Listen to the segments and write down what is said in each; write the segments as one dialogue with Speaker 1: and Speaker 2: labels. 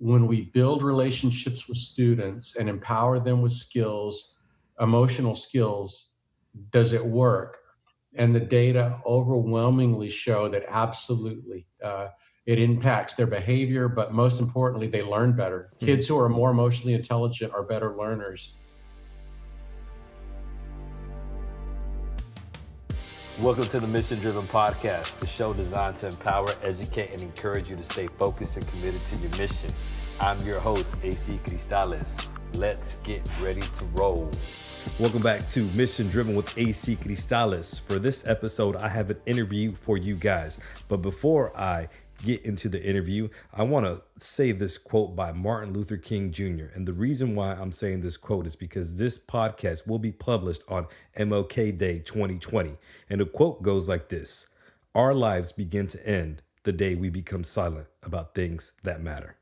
Speaker 1: when we build relationships with students and empower them with skills, emotional skills, does it work? And the data overwhelmingly show that absolutely it impacts their behavior, but most importantly, they learn better. Kids who are more emotionally intelligent are better learners.
Speaker 2: Welcome to the Mission Driven Podcast, the show designed to empower, educate, and encourage you to stay focused and committed to your mission. I'm your host, AC Cristales. Let's get ready to roll. Welcome back to Mission Driven with AC Cristales. For this episode, I have an interview for you guys. But before I get into the interview, I want to say this quote by Martin Luther King Jr. And the reason why I'm saying this quote is because this podcast will be published on MLK Day 2020. And the quote goes like this: "Our lives begin to end the day we become silent about things that matter."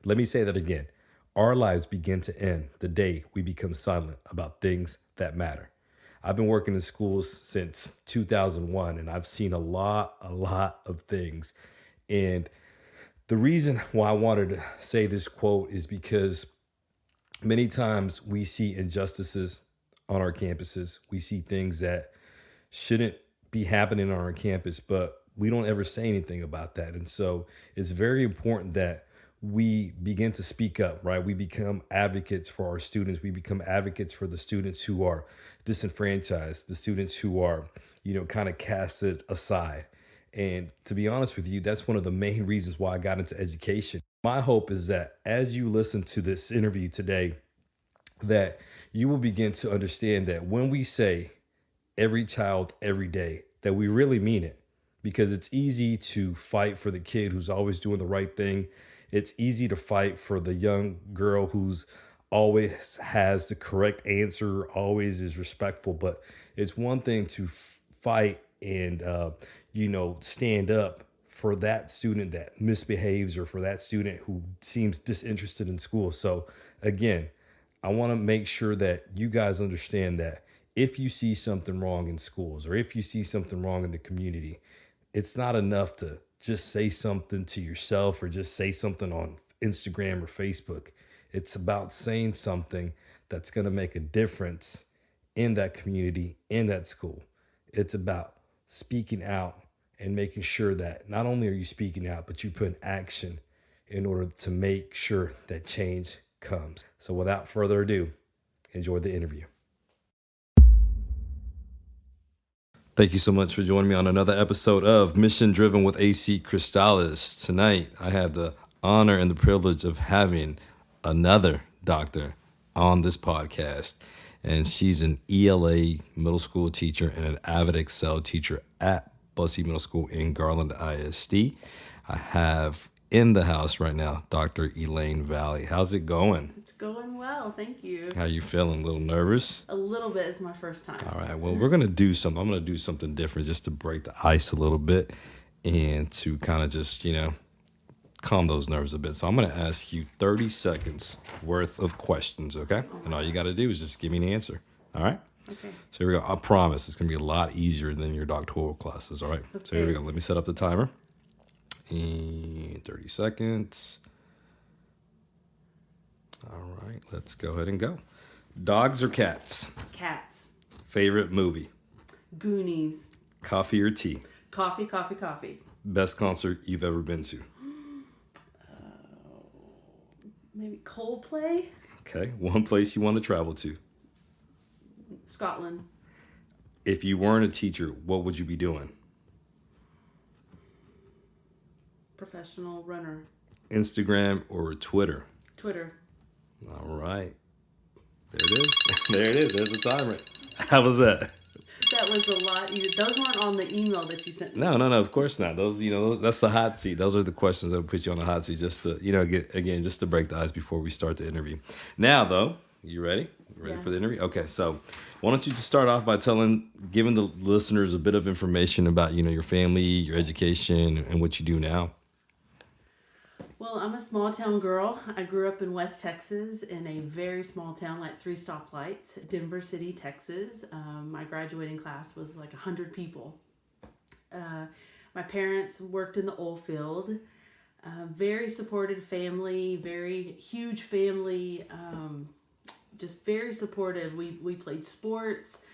Speaker 2: Let me say that again. Our lives begin to end the day we become silent about things that matter. I've been working in schools since 2001, and I've seen a lot of things. And the reason why I wanted to say this quote is because many times we see injustices on our campuses. We see things that shouldn't be happening on our campus, but we don't ever say anything about that. And so it's very important that we begin to speak up, right? We become advocates for our students. We become advocates for the students who are disenfranchised, the students who are, kind of casted aside. And to be honest with you, that's one of the main reasons why I got into education. My hope is that as you listen to this interview today, that you will begin to understand that when we say every child, every day, that we really mean it. Because it's easy to fight for the kid who's always doing the right thing. It's easy to fight for the young girl who's always has the correct answer, always is respectful. But it's one thing to fight and, stand up for that student that misbehaves or for that student who seems disinterested in school. So again, I want to make sure that you guys understand that if you see something wrong in schools or if you see something wrong in the community, it's not enough to just say something to yourself or just say something on Instagram or Facebook. It's about saying something that's going to make a difference in that community, in that school. It's about speaking out and making sure that not only are you speaking out, but you put in action in order to make sure that change comes. So without further ado, enjoy the interview. Thank you so much for joining me on another episode of Mission Driven with AC Cristales. Tonight, I have the honor and the privilege of having another doctor on this podcast. And she's an ELA middle school teacher and an avid Excel teacher at Bussey Middle School in Garland ISD. I have in the house right now Dr. Elaine Vallie. How's it going?
Speaker 3: It's going well, thank you.
Speaker 2: How you feeling? A little nervous?
Speaker 3: A little bit. Is my first time.
Speaker 2: All right, well, we're going to do something. I'm going to do something different just to break the ice a little bit and to kind of just, calm those nerves a bit. So I'm going to ask you 30 seconds worth of questions, okay? And all you got to do is just give me an answer, all right?
Speaker 3: Okay.
Speaker 2: So here we go. I promise it's going to be a lot easier than your doctoral classes, all right? Okay. So here we go. Let me set up the timer. And 30 seconds. All right, let's go ahead and go. Dogs or cats?
Speaker 3: Cats.
Speaker 2: Favorite movie?
Speaker 3: Goonies.
Speaker 2: Coffee or tea?
Speaker 3: Coffee, coffee, coffee.
Speaker 2: Best concert you've ever been to?
Speaker 3: Maybe Coldplay?
Speaker 2: Okay, one place you want to travel to?
Speaker 3: Scotland.
Speaker 2: If you weren't a teacher, what would you be doing?
Speaker 3: Professional runner.
Speaker 2: Instagram or Twitter?
Speaker 3: Twitter.
Speaker 2: All right. There it is. There it is. There's the timer. How was that?
Speaker 3: That was a lot. Those weren't on the email that you sent me.
Speaker 2: No, of course not. Those, that's the hot seat. Those are the questions that will put you on the hot seat just to, just to break the ice before we start the interview. Now, though, you ready? Ready for the interview? Okay, so why don't you just start off by giving the listeners a bit of information about, your family, your education, and what you do now.
Speaker 3: Well, I'm a small town girl. I grew up in West Texas in a very small town, like 3 stoplights, Denver City, Texas. My graduating class was like 100 people. My parents worked in the oil field. Very supportive family, very huge family, just very supportive. We played sports,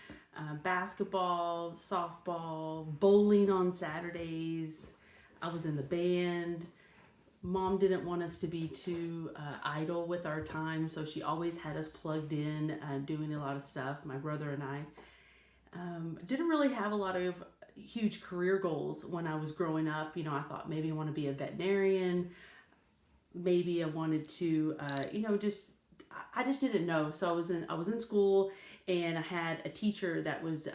Speaker 3: basketball, softball, bowling on Saturdays. I was in the band. Mom didn't want us to be too idle with our time, so she always had us plugged in, doing a lot of stuff. My brother and I didn't really have a lot of huge career goals when I was growing up. I thought maybe I want to be a veterinarian. Maybe I wanted to, I just didn't know. So I was in school, and I had a teacher that was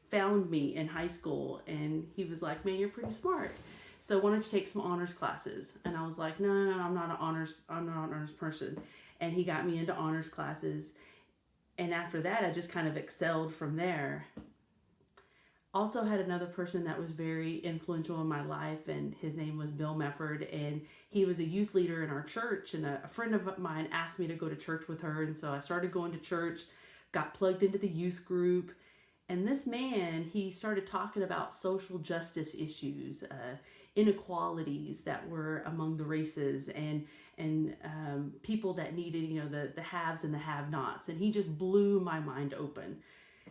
Speaker 3: found me in high school, and he was like, "Man, you're pretty smart. So why don't you take some honors classes?" And I was like, no, I'm not an honors person. And he got me into honors classes. And after that, I just kind of excelled from there. Also had another person that was very influential in my life, and his name was Bill Mefford, and he was a youth leader in our church, and a friend of mine asked me to go to church with her, and so I started going to church, got plugged into the youth group, and this man, he started talking about social justice issues, inequalities that were among the races, and people that needed, the haves and the have-nots, and he just blew my mind open.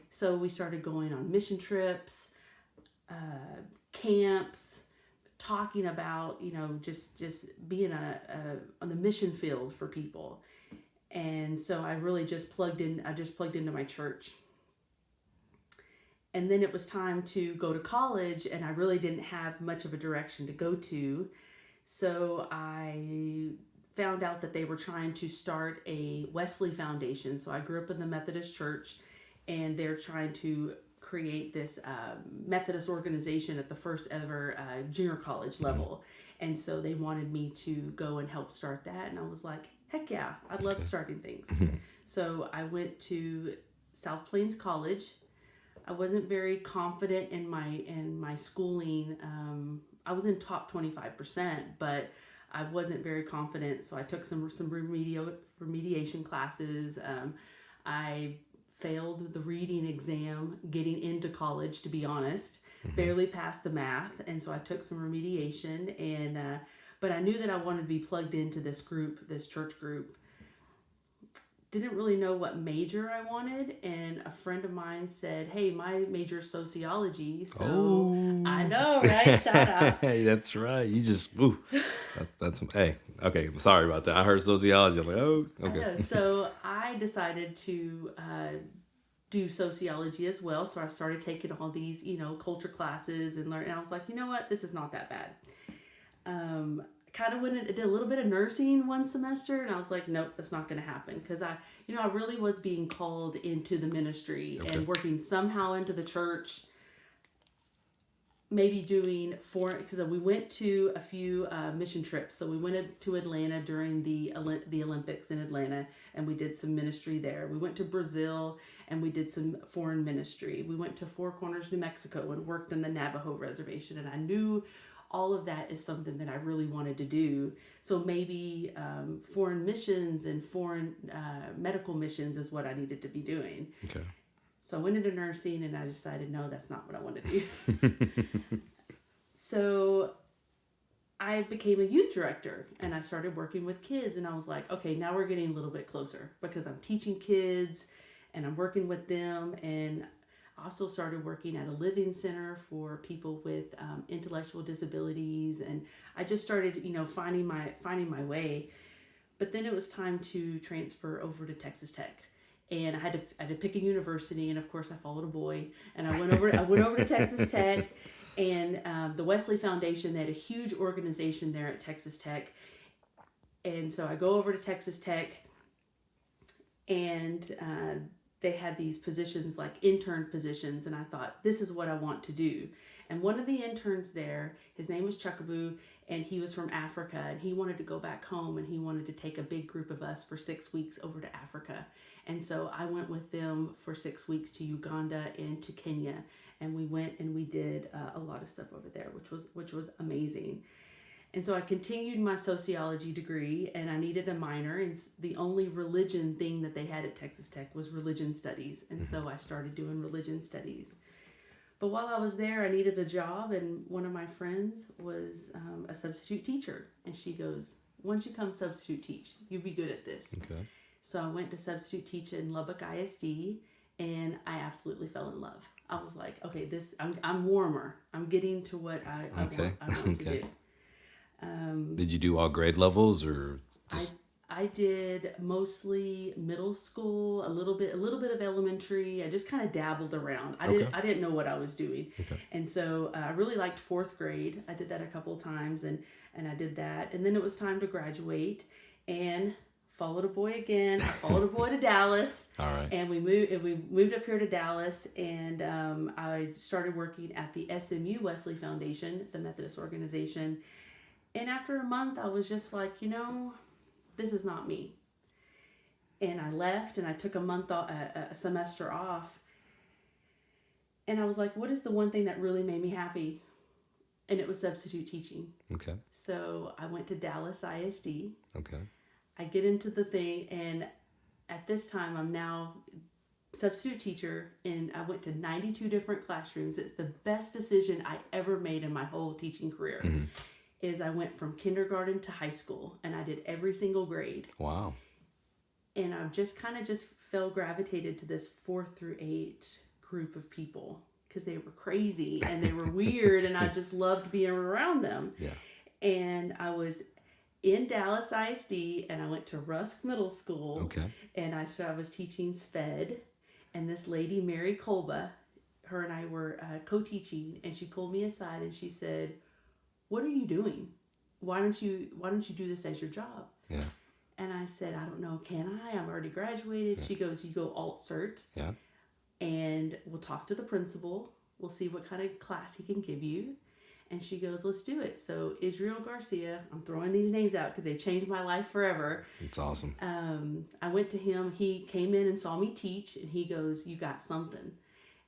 Speaker 3: So we started going on mission trips, camps, talking about, just being on the mission field for people. And so I really just plugged into my church. And then it was time to go to college, and I really didn't have much of a direction to go to. So I found out that they were trying to start a Wesley Foundation. So I grew up in the Methodist Church, and they're trying to create this Methodist organization at the first ever junior college level. And so they wanted me to go and help start that. And I was like, heck yeah, I love starting things. So I went to South Plains College. I wasn't very confident in my schooling. I was in top 25%, but I wasn't very confident. So I took some remediation classes. I failed the reading exam getting into college, to be honest. Barely passed the math, and so I took some remediation. And but I knew that I wanted to be plugged into this group, this church group. Didn't really know what major I wanted, and a friend of mine said, "Hey, my major is sociology." So I know, right? Shout out.
Speaker 2: Hey, that's right. You just that's hey. Okay, I'm sorry about that. I heard sociology. I'm like, oh, okay.
Speaker 3: I know. So I decided to do sociology as well. So I started taking all these, culture classes and learn. And I was like, you know what? This is not that bad. Kind of went and did a little bit of nursing one semester, and I was like, nope, that's not going to happen, because I really was being called into the ministry and working somehow into the church. Maybe doing because we went to a few mission trips. So we went to Atlanta during the Olympics in Atlanta, and we did some ministry there. We went to Brazil, and we did some foreign ministry. We went to Four Corners, New Mexico, and worked in the Navajo reservation, and I knew all of that is something that I really wanted to do. So maybe foreign missions and foreign medical missions is what I needed to be doing.
Speaker 2: Okay.
Speaker 3: So I went into nursing, and I decided, no, that's not what I want to do. So I became a youth director, and I started working with kids, and I was like, okay, now we're getting a little bit closer, because I'm teaching kids and I'm working with them. And also started working at a living center for people with intellectual disabilities, and I just started, finding my way. But then it was time to transfer over to Texas Tech, and I had to pick a university, and of course I followed a boy, and I went over to Texas Tech, and the Wesley Foundation. They had a huge organization there at Texas Tech, and so I go over to Texas Tech, and they had these positions, like intern positions, and I thought, this is what I want to do. And one of the interns there, his name was Chuckaboo, and he was from Africa, and he wanted to go back home, and he wanted to take a big group of us for 6 weeks over to Africa. And so I went with them for 6 weeks to Uganda and to Kenya, and we went and we did a lot of stuff over there, which was amazing. And so I continued my sociology degree, and I needed a minor, and the only religion thing that they had at Texas Tech was religion studies. And so I started doing religion studies. But while I was there, I needed a job, and one of my friends was a substitute teacher. And she goes, "Why don't you come substitute teach? You'd be good at this."
Speaker 2: Okay.
Speaker 3: So I went to substitute teach in Lubbock ISD, and I absolutely fell in love. I was like, okay, I'm warmer. I'm getting to what I want to do.
Speaker 2: Did you do all grade levels or just...
Speaker 3: I did mostly middle school, a little bit of elementary. I just kind of dabbled around. I didn't know what I was doing.
Speaker 2: Okay.
Speaker 3: And so I really liked fourth grade. I did that a couple of times, and I did that. And then it was time to graduate, and followed a boy again. I followed a boy to Dallas.
Speaker 2: All right.
Speaker 3: And we moved up here to Dallas, and I started working at the SMU Wesley Foundation, the Methodist organization. And after a month, I was just like, this is not me. And I left, and I took a semester off. And I was like, what is the one thing that really made me happy? And it was substitute teaching.
Speaker 2: Okay.
Speaker 3: So I went to Dallas ISD.
Speaker 2: Okay.
Speaker 3: I get into the thing, and at this time, I'm now substitute teacher, and I went to 92 different classrooms. It's the best decision I ever made in my whole teaching career.
Speaker 2: Mm-hmm.
Speaker 3: Is I went from kindergarten to high school, and I did every single grade.
Speaker 2: Wow.
Speaker 3: And I just gravitated to this 4th through 8 group of people because they were crazy and they were weird, and I just loved being around them.
Speaker 2: Yeah.
Speaker 3: And I was in Dallas ISD, and I went to Rusk Middle School.
Speaker 2: Okay.
Speaker 3: And I was teaching SPED, and this lady, Mary Kolba, her and I were co-teaching, and she pulled me aside and she said, "What are you doing? Why don't you do this as your job?"
Speaker 2: Yeah.
Speaker 3: And I said, "I don't know, can I? I'm already graduated." Yeah. She goes, "You go alt cert.
Speaker 2: Yeah.
Speaker 3: And we'll talk to the principal. We'll see what kind of class he can give you." And she goes, "Let's do it." So Israel Garcia, I'm throwing these names out because they changed my life forever.
Speaker 2: It's awesome.
Speaker 3: I went to him. He came in and saw me teach, and he goes, "You got something."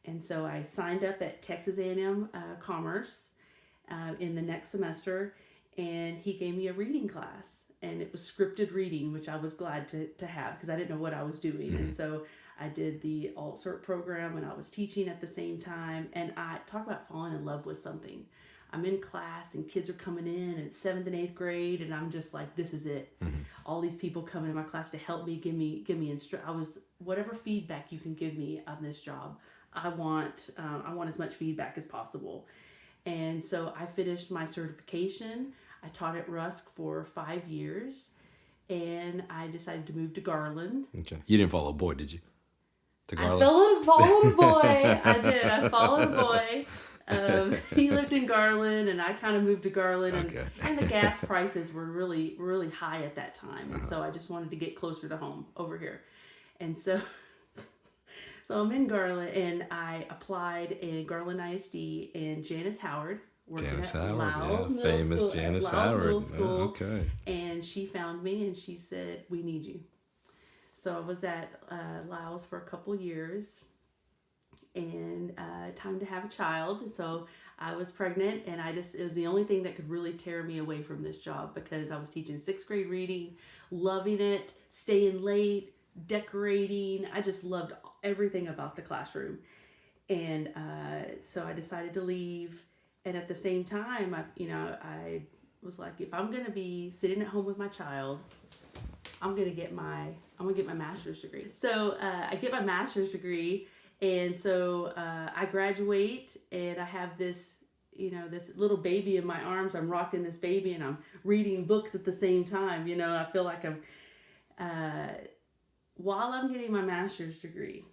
Speaker 3: And so I signed up at Texas A&M Commerce in the next semester, and he gave me a reading class, and it was scripted reading, which I was glad to have because I didn't know what I was doing. Mm-hmm. And so I did the alt cert program, and I was teaching at the same time. And I talk about falling in love with something. I'm in class, and kids are coming in 7th and 8th grade, and I'm just like, this is it. Mm-hmm. All these people coming in my class to help me, give me whatever feedback you can give me on this job. I want as much feedback as possible. And so I finished my certification. I taught at Rusk for 5 years, and I decided to move to Garland.
Speaker 2: Okay. You didn't follow a boy, did you? To Garland?
Speaker 3: I followed a boy. I did. I followed a boy. He lived in Garland, and I kind of moved to Garland.
Speaker 2: Okay.
Speaker 3: And the gas prices were really, really high at that time. And so I just wanted to get closer to home over here. And so I'm in Garland, and I applied in Garland ISD, and Janice Howard,
Speaker 2: Janice Howard, famous Janice Howard.
Speaker 3: Okay. And she found me, and she said, "We need you." So I was at Lyles for a couple years, and time to have a child. So I was pregnant, and it was the only thing that could really tear me away from this job because I was teaching 6th grade reading, loving it, staying late, decorating. I just loved everything about the classroom. And so I decided to leave. And at the same time, I was like, if I'm going to be sitting at home with my child, I'm going to get my master's degree. So I get my master's degree. And so I graduate, and I have this little baby in my arms. I'm rocking this baby, and I'm reading books at the same time. I feel like I'm, while I'm getting my master's degree,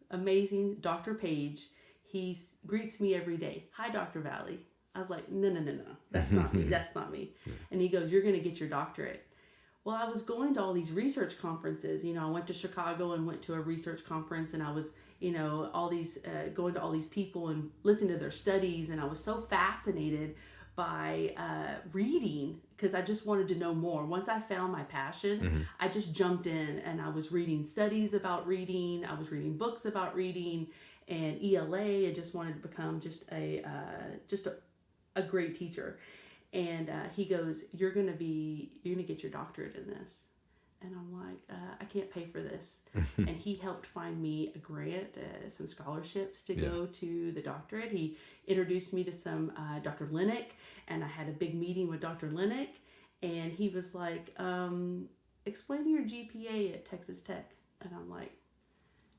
Speaker 3: amazing Dr. Page, he greets me every day. "Hi, Dr. Vallie." I was like, no, that's not me. That's not me. Yeah. And he goes, "You're going to get your doctorate." Well, I was going to all these research conferences. I went to Chicago and went to a research conference, and I was, all these, going to all these people and listening to their studies. And I was so fascinated by reading because I just wanted to know more. Once I found my passion, mm-hmm. I just jumped in, and I was reading studies about reading. I was reading books about reading and ELA, and just wanted to become just a great teacher. And he goes, you're gonna get your doctorate in this." And I'm like, I can't pay for this. And he helped find me a grant, some scholarships to go to the doctorate. He introduced me to some Dr. Lennick, and I had a big meeting with Dr. Lennick. And he was like, explain your GPA at Texas Tech. And I'm like,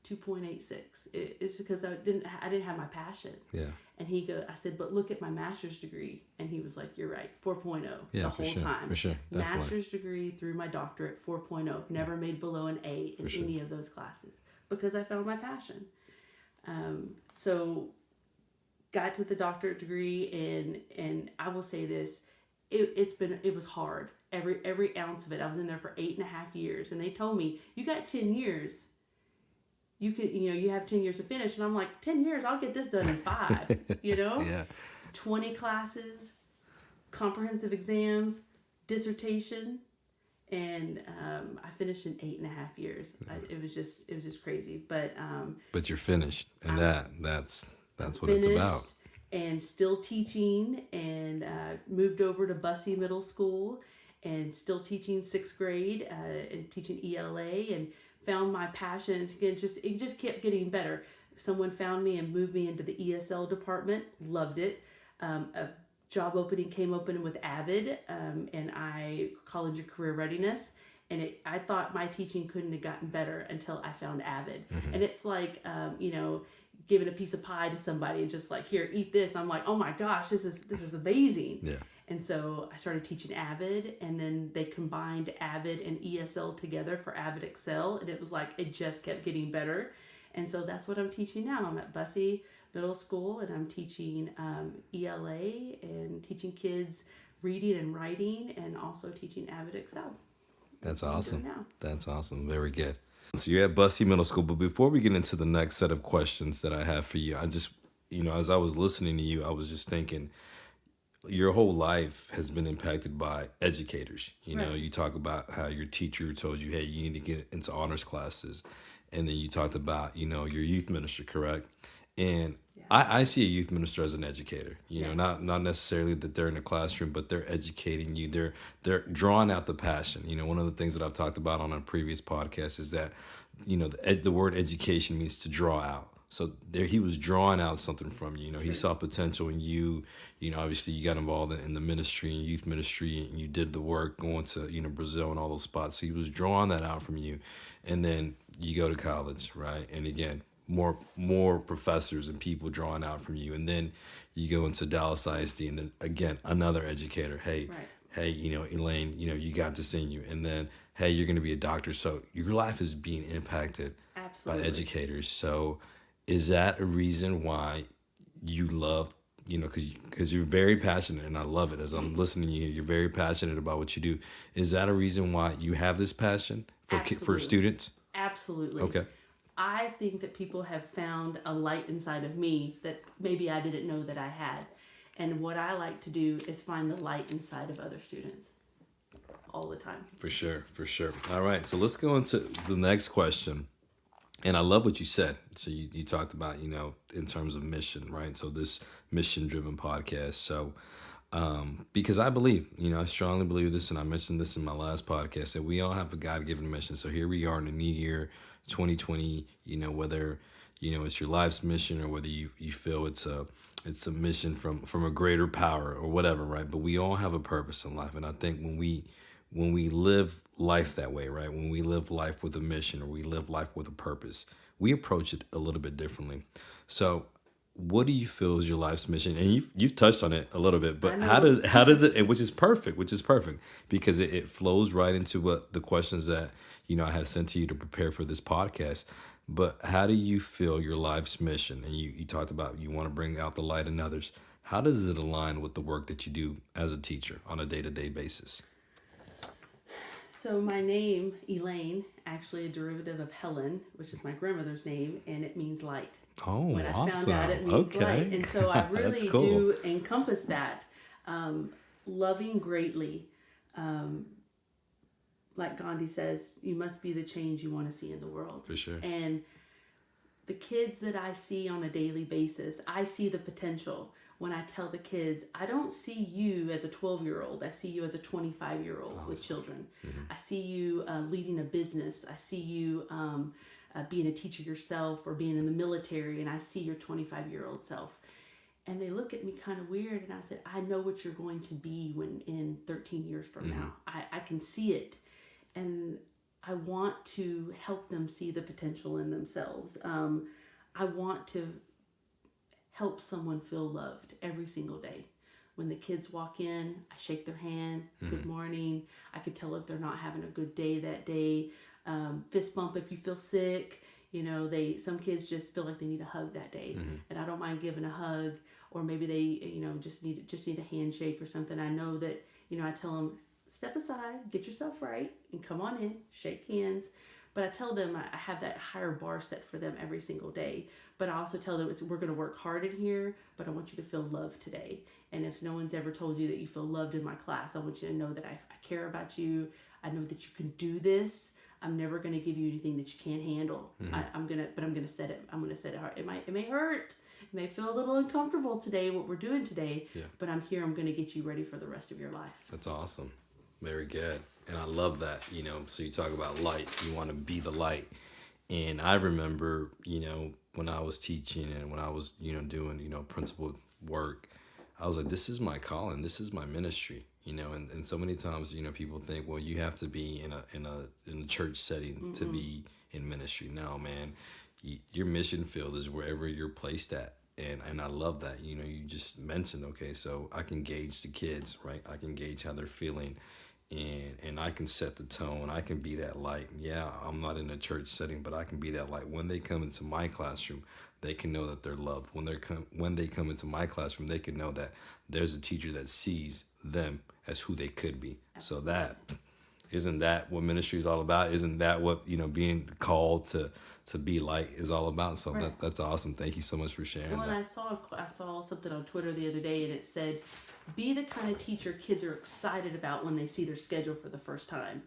Speaker 3: 2.86. It's because I didn't have my passion.
Speaker 2: Yeah.
Speaker 3: And I said, but look at my master's degree. And he was like, you're right, 4.0
Speaker 2: Yeah,
Speaker 3: the whole time.
Speaker 2: For sure. Definitely.
Speaker 3: Master's degree through my doctorate, 4.0. Never made below an A in any of those classes because I found my passion. So got to the doctorate degree, and I will say this, it was hard. Every ounce of it. I was in there for 8.5 years, and they told me, you got 10 years. You have 10 years to finish. And I'm like, 10 years, I'll get this done in 5,
Speaker 2: Yeah.
Speaker 3: 20 classes, comprehensive exams, dissertation. And I finished in 8.5 years. It was just crazy. But
Speaker 2: you're finished. And that's what it's about.
Speaker 3: And still teaching, and moved over to Bussey Middle School and still teaching 6th grade and teaching ELA, and found my passion. Again, it just kept getting better. Someone found me and moved me into the ESL department. Loved it. A job opening came open with Avid, and college and career readiness. And I thought my teaching couldn't have gotten better until I found Avid. Mm-hmm. And it's like, giving a piece of pie to somebody and just like, here, eat this. I'm like, oh my gosh, this is amazing.
Speaker 2: Yeah.
Speaker 3: And so I started teaching Avid, and then they combined Avid and ESL together for Avid Excel, and it was like it just kept getting better. And so that's what I'm teaching now. I'm at Bussey Middle School, and I'm teaching ELA and teaching kids reading and writing, and also teaching Avid Excel.
Speaker 2: That's awesome. That's awesome. Very good. So you're at Bussey Middle School, but before we get into the next set of questions that I have for you, I just, as I was listening to you, I was just thinking, your whole life has been impacted by educators. You talk about how your teacher told you, hey, you need to get into honors classes. And then you talked about, your youth minister, correct? And I see a youth minister as an educator, not necessarily that they're in a classroom, but they're educating you. They're drawing out the passion. One of the things that I've talked about on a previous podcast is that, the word education means to draw out. So there, he was drawing out something from you. He saw potential in you. Obviously you got involved in the ministry and youth ministry, and you did the work going to, Brazil and all those spots. So he was drawing that out from you. And then you go to college, right? And again, more professors and people drawing out from you. And then you go into Dallas ISD, and then again, another educator. Hey, Elaine, you got this in you. And then, hey, you're going to be a doctor. So your life is being impacted by educators. So is that a reason why you love, because you're very passionate, and I love it. As I'm listening to you, you're very passionate about what you do. Is that a reason why you have this passion for students?
Speaker 3: Absolutely.
Speaker 2: Okay.
Speaker 3: I think that people have found a light inside of me that maybe I didn't know that I had. And what I like to do is find the light inside of other students all the time. For sure.
Speaker 2: All right. So let's go into the next question. And I love what you said. So you talked about, in terms of mission, right? So this mission-driven podcast. So because I believe, I strongly believe this, and I mentioned this in my last podcast, that we all have a God-given mission. So here we are in the new year, 2020, whether, it's your life's mission, or whether you feel it's a mission from a greater power or whatever, right? But we all have a purpose in life. And I think when we live life that way, right? When we live life with a mission, or we live life with a purpose, we approach it a little bit differently. So what do you feel is your life's mission? And you've touched on it a little bit, but how does it, and which is perfect, because it flows right into what the questions that, I had sent to you to prepare for this podcast. But how do you feel your life's mission? And you talked about you want to bring out the light in others. How does it align with the work that you do as a teacher on a day-to-day basis?
Speaker 3: So my name, Elaine, actually a derivative of Helen, which is my grandmother name, and it means light.
Speaker 2: Oh,
Speaker 3: when I
Speaker 2: awesome.
Speaker 3: found out it means light. And so I really
Speaker 2: cool.
Speaker 3: do encompass that. Loving greatly. Like Gandhi says, you must be the change you want to see in the world.
Speaker 2: For sure.
Speaker 3: And the kids that I see on a daily basis, I see the potential. when I tell the kids, I don't see you as a 12-year-old. I see you as a 25-year-old with children. I see you leading a business. I see you being a teacher yourself or being in the military, and I see your 25-year-old self. And they look at me kind of weird, and I said, I know what you're going to be when in 13 years from now. I can see it. And I want to help them see the potential in themselves. I want to help someone feel loved every single day. When the kids walk in, I shake their hand, good morning. I could tell if they're not having a good day that day. Fist bump if you feel sick. You know, some kids just feel like they need a hug that day, and I don't mind giving a hug, or maybe they, you know, just need a handshake or something. I know that, you know, I tell them, step aside, get yourself right, and come on in, shake hands. But I tell them I have that higher bar set for them every single day. But I also tell them we're going to work hard in here, but I want you to feel loved today. And if no one's ever told you that you feel loved in my class, I want you to know that I care about you. I know that you can do this. I'm never going to give you anything that you can't handle. I'm gonna set it. I'm gonna set it hard. It may hurt. It may feel a little uncomfortable today, what we're doing today.
Speaker 2: Yeah.
Speaker 3: But I'm here. I'm gonna get you ready for the rest of your life.
Speaker 2: That's awesome. Very good. And I love that, you know, so you talk about light, you want to be the light. And I remember, you know, when I was teaching and when I was, you know, doing, you know, principal work, I was like, this is my calling, this is my ministry, you know, and so many times, you know, people think, well, you have to be in a church setting to be in ministry. No, man, your mission field is wherever you're placed at. And I love that, you know, you just mentioned, okay, so I can gauge the kids, right? I can gauge how they're feeling. And I can set the tone. I can be that light. Yeah, I'm not in a church setting, but I can be that light. When they come into my classroom, they can know that they're loved. When they come into my classroom, they can know that there's a teacher that sees them as who they could be.
Speaker 3: Absolutely.
Speaker 2: So isn't that what ministry is all about? Isn't that what, you know, being called to be light is all about? So
Speaker 3: right.
Speaker 2: that's awesome. Thank you so much for sharing that.
Speaker 3: And I saw something on Twitter the other day, and it said, be the kind of teacher kids are excited about when they see their schedule for the first time.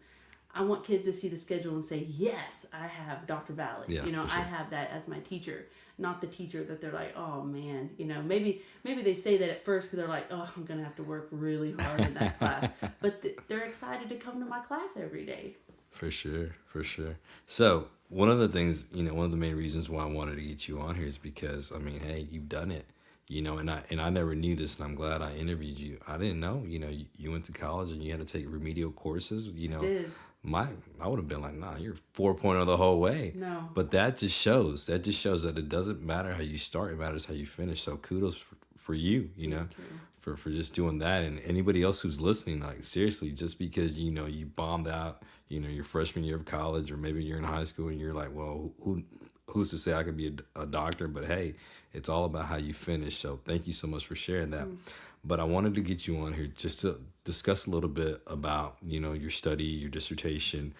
Speaker 3: I want kids to see the schedule and say, yes, I have Dr. Vallie.
Speaker 2: Yeah,
Speaker 3: you know,
Speaker 2: for sure.
Speaker 3: I have that as my teacher. Not the teacher that they're like, oh man, you know, maybe they say that at first because they're like, oh, I'm going to have to work really hard in that class. But they're excited to come to my class every day.
Speaker 2: For sure. So one of the things, you know, one of the main reasons why I wanted to get you on here is because, I mean, hey, you've done it. You know, and I never knew this, and I'm glad I interviewed you. I didn't know, you know, you went to college and you had to take remedial courses. You know, I would have been like, nah, you're 4.0 the whole way.
Speaker 3: No.
Speaker 2: But that just shows that it doesn't matter how you start, it matters how you finish. So kudos for you, you know, for just doing that. And anybody else who's listening, like seriously, just because, you know, you bombed out, you know, your freshman year of college, or maybe you're in high school and you're like, well, who's to say I could be a doctor? But hey, it's all about how you finish. So thank you so much for sharing that. But I wanted to get you on here just to discuss a little bit about, you know, your study, your dissertation.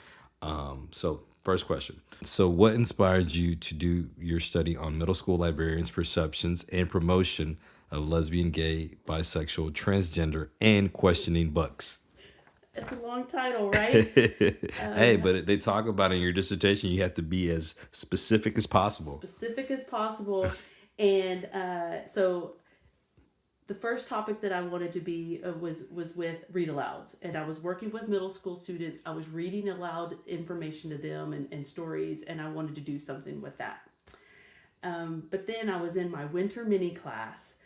Speaker 2: So first question. So what inspired you to do your study on middle school librarians' perceptions and promotion of lesbian, gay, bisexual, transgender, and questioning books?
Speaker 3: It's a long title, right?
Speaker 2: Hey, but they talk about in your dissertation, you have to be as specific as possible.
Speaker 3: And so the first topic that I wanted to be was with read alouds. And I was working with middle school students. I was reading aloud information to them and stories, and I wanted to do something with that. But then I was in my winter mini class,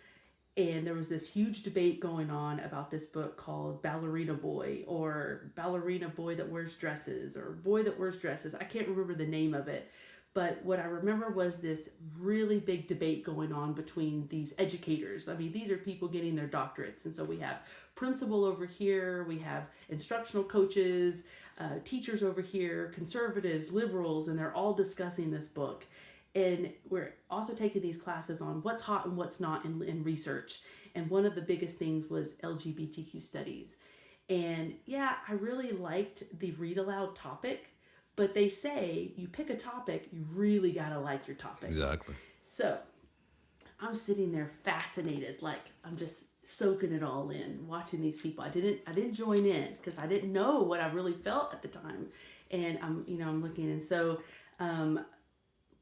Speaker 3: and there was this huge debate going on about this book called Ballerina Boy, or Ballerina Boy That Wears Dresses, or Boy That Wears Dresses. I can't remember the name of it. But what I remember was this really big debate going on between these educators. I mean, these are people getting their doctorates. And so we have principal over here, we have instructional coaches, teachers over here, conservatives, liberals, and they're all discussing this book. And we're also taking these classes on what's hot and what's not in research. And one of the biggest things was LGBTQ studies. And yeah, I really liked the read aloud topic. But they say you pick a topic, you really gotta like your topic.
Speaker 2: Exactly.
Speaker 3: So I'm sitting there fascinated, like I'm just soaking it all in, watching these people. I didn't join in because I didn't know what I really felt at the time, and I'm looking, and so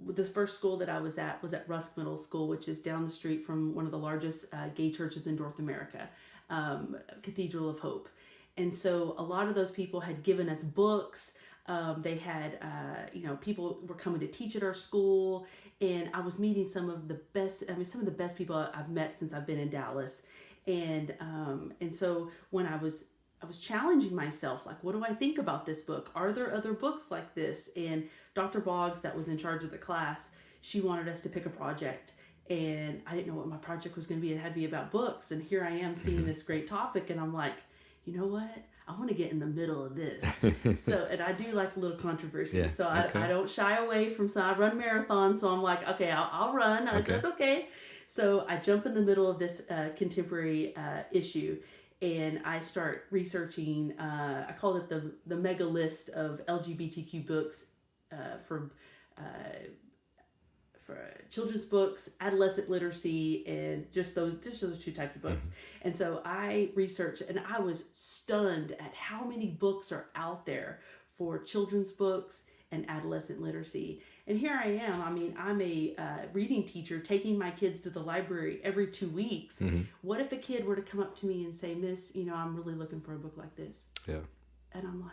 Speaker 3: the first school that I was at Rusk Middle School, which is down the street from one of the largest gay churches in North America, Cathedral of Hope. And so a lot of those people had given us books. They had, people were coming to teach at our school, and I was meeting some of the best people I've met since I've been in Dallas. And so when I was challenging myself, like, what do I think about this book? Are there other books like this? And Dr. Boggs, that was in charge of the class, she wanted us to pick a project. And I didn't know what my project was going to be. It had to be about books. And here I am seeing this great topic. And I'm like, you know what? I want to get in the middle of this. And I do like a little controversy. Yeah, so I don't shy away from, so I run marathons. So I'm like, okay, I'll run. That's okay. So I jump in the middle of this contemporary issue, and I start researching, I called it the mega list of LGBTQ books for children's books, adolescent literacy, and just those two types of books. Mm-hmm. And so I researched, and I was stunned at how many books are out there for children's books and adolescent literacy. And here I am. I mean, I'm a reading teacher taking my kids to the library every 2 weeks. Mm-hmm. What if a kid were to come up to me and say, Miss, I'm really looking for a book like this? Yeah. And I'm like,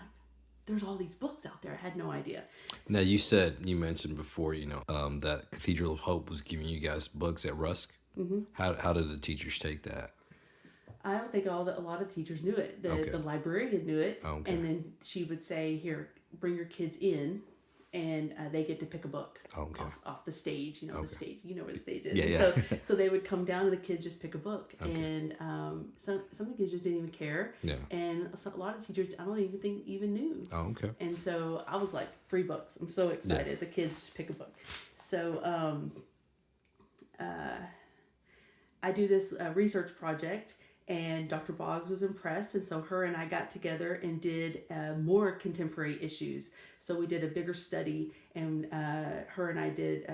Speaker 3: there's all these books out there. I had no idea.
Speaker 2: Now, you mentioned before, that Cathedral of Hope was giving you guys books at Rusk. Mm-hmm. How did the teachers take that?
Speaker 3: I don't think a lot of teachers knew it. The librarian knew it. Okay. And then she would say, here, bring your kids in, and they get to pick a book off the stage. The stage. You know where the stage is. Yeah. So they would come down, and the kids just pick a book. Okay. And some of the kids just didn't even care. Yeah. And a lot of teachers, I don't even think even knew. Oh, okay. And so I was like, free books. I'm so excited. Yeah. The kids just pick a book. So I do this research project. And Dr. Boggs was impressed, and so her and I got together and did more contemporary issues. So we did a bigger study, and her and I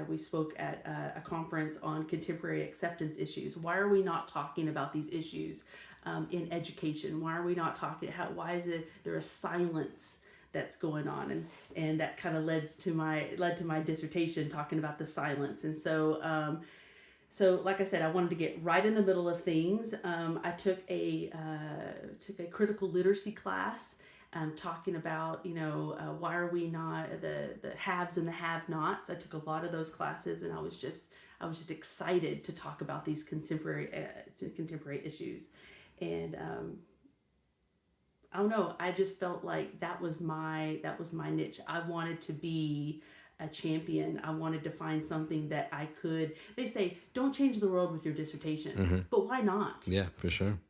Speaker 3: we spoke at a conference on contemporary acceptance issues. Why are we not talking about these issues in education? Why are we not talking? Why is there a silence that's going on? And that kind of led to my dissertation, talking about the silence. And so. So, like I said, I wanted to get right in the middle of things. I took a critical literacy class, talking about why are we not the haves and the have-nots. I took a lot of those classes, and I was just excited to talk about these contemporary issues, and I don't know. I just felt like that was my niche. I wanted to be a champion. I wanted to find something that I could. They say, don't change the world with your dissertation. Mm-hmm. But why not? Yeah, for sure.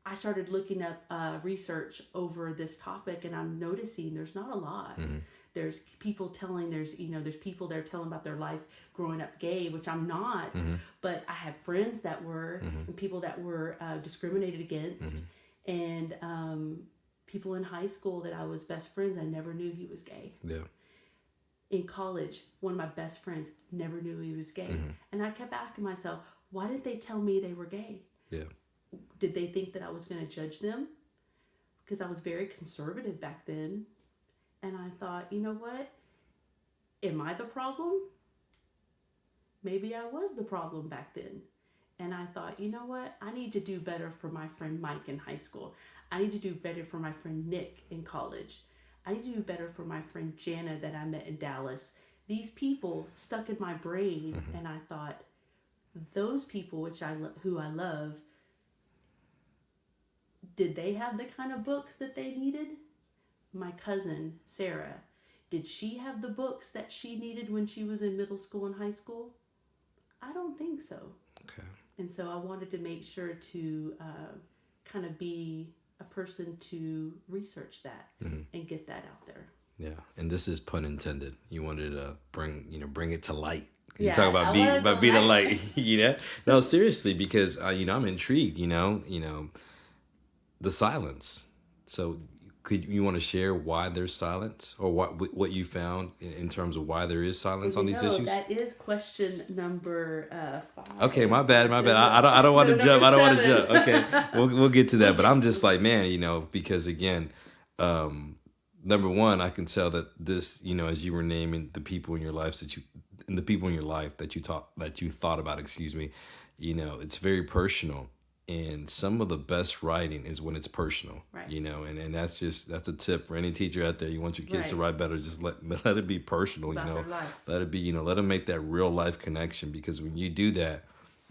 Speaker 3: I started looking up research over this topic, and I'm noticing there's not a lot. Mm-hmm. There's people there's people that are telling about their life growing up gay, which I'm not, mm-hmm. but I have friends that were, mm-hmm. and people that were discriminated against, mm-hmm. and people in high school that I was best friends, I never knew he was gay. Yeah. In college, one of my best friends never knew he was gay. Mm-hmm. And I kept asking myself, why didn't they tell me they were gay? Yeah. Did they think that I was going to judge them? Because I was very conservative back then. And I thought, you know what? Am I the problem? Maybe I was the problem back then. And I thought, you know what? I need to do better for my friend Mike in high school. I need to do better for my friend Nick in college. I need to do better for my friend Jana that I met in Dallas. These people stuck in my brain, mm-hmm. and I thought, those people who I love, did they have the kind of books that they needed? My cousin, Sarah, did she have the books that she needed when she was in middle school and high school? I don't think so. Okay. And so I wanted to make sure to kind of be a person to research that, mm-hmm. and get that out there. Yeah, and this is pun intended. You wanted to bring it to light. You talk about being a light. No, seriously, because I'm intrigued. The silence. So, you want to share why there's silence, or what you found in terms of why there is silence on these issues? That is question number 5. Okay, my bad. I don't want to jump. I don't want to jump. Okay, we'll get to that. But I'm just like, man, because again, number one, I can tell that this, as you were naming the people in your lives
Speaker 2: the people in your life that you thought about, it's very personal. And some of the best writing is when it's personal,
Speaker 3: Right.
Speaker 2: And that's a tip for any teacher out there. You want your kids to
Speaker 3: Right.
Speaker 2: write better, just let it be personal,
Speaker 3: About their life.
Speaker 2: let it be, let them make that real life connection, because when you do that,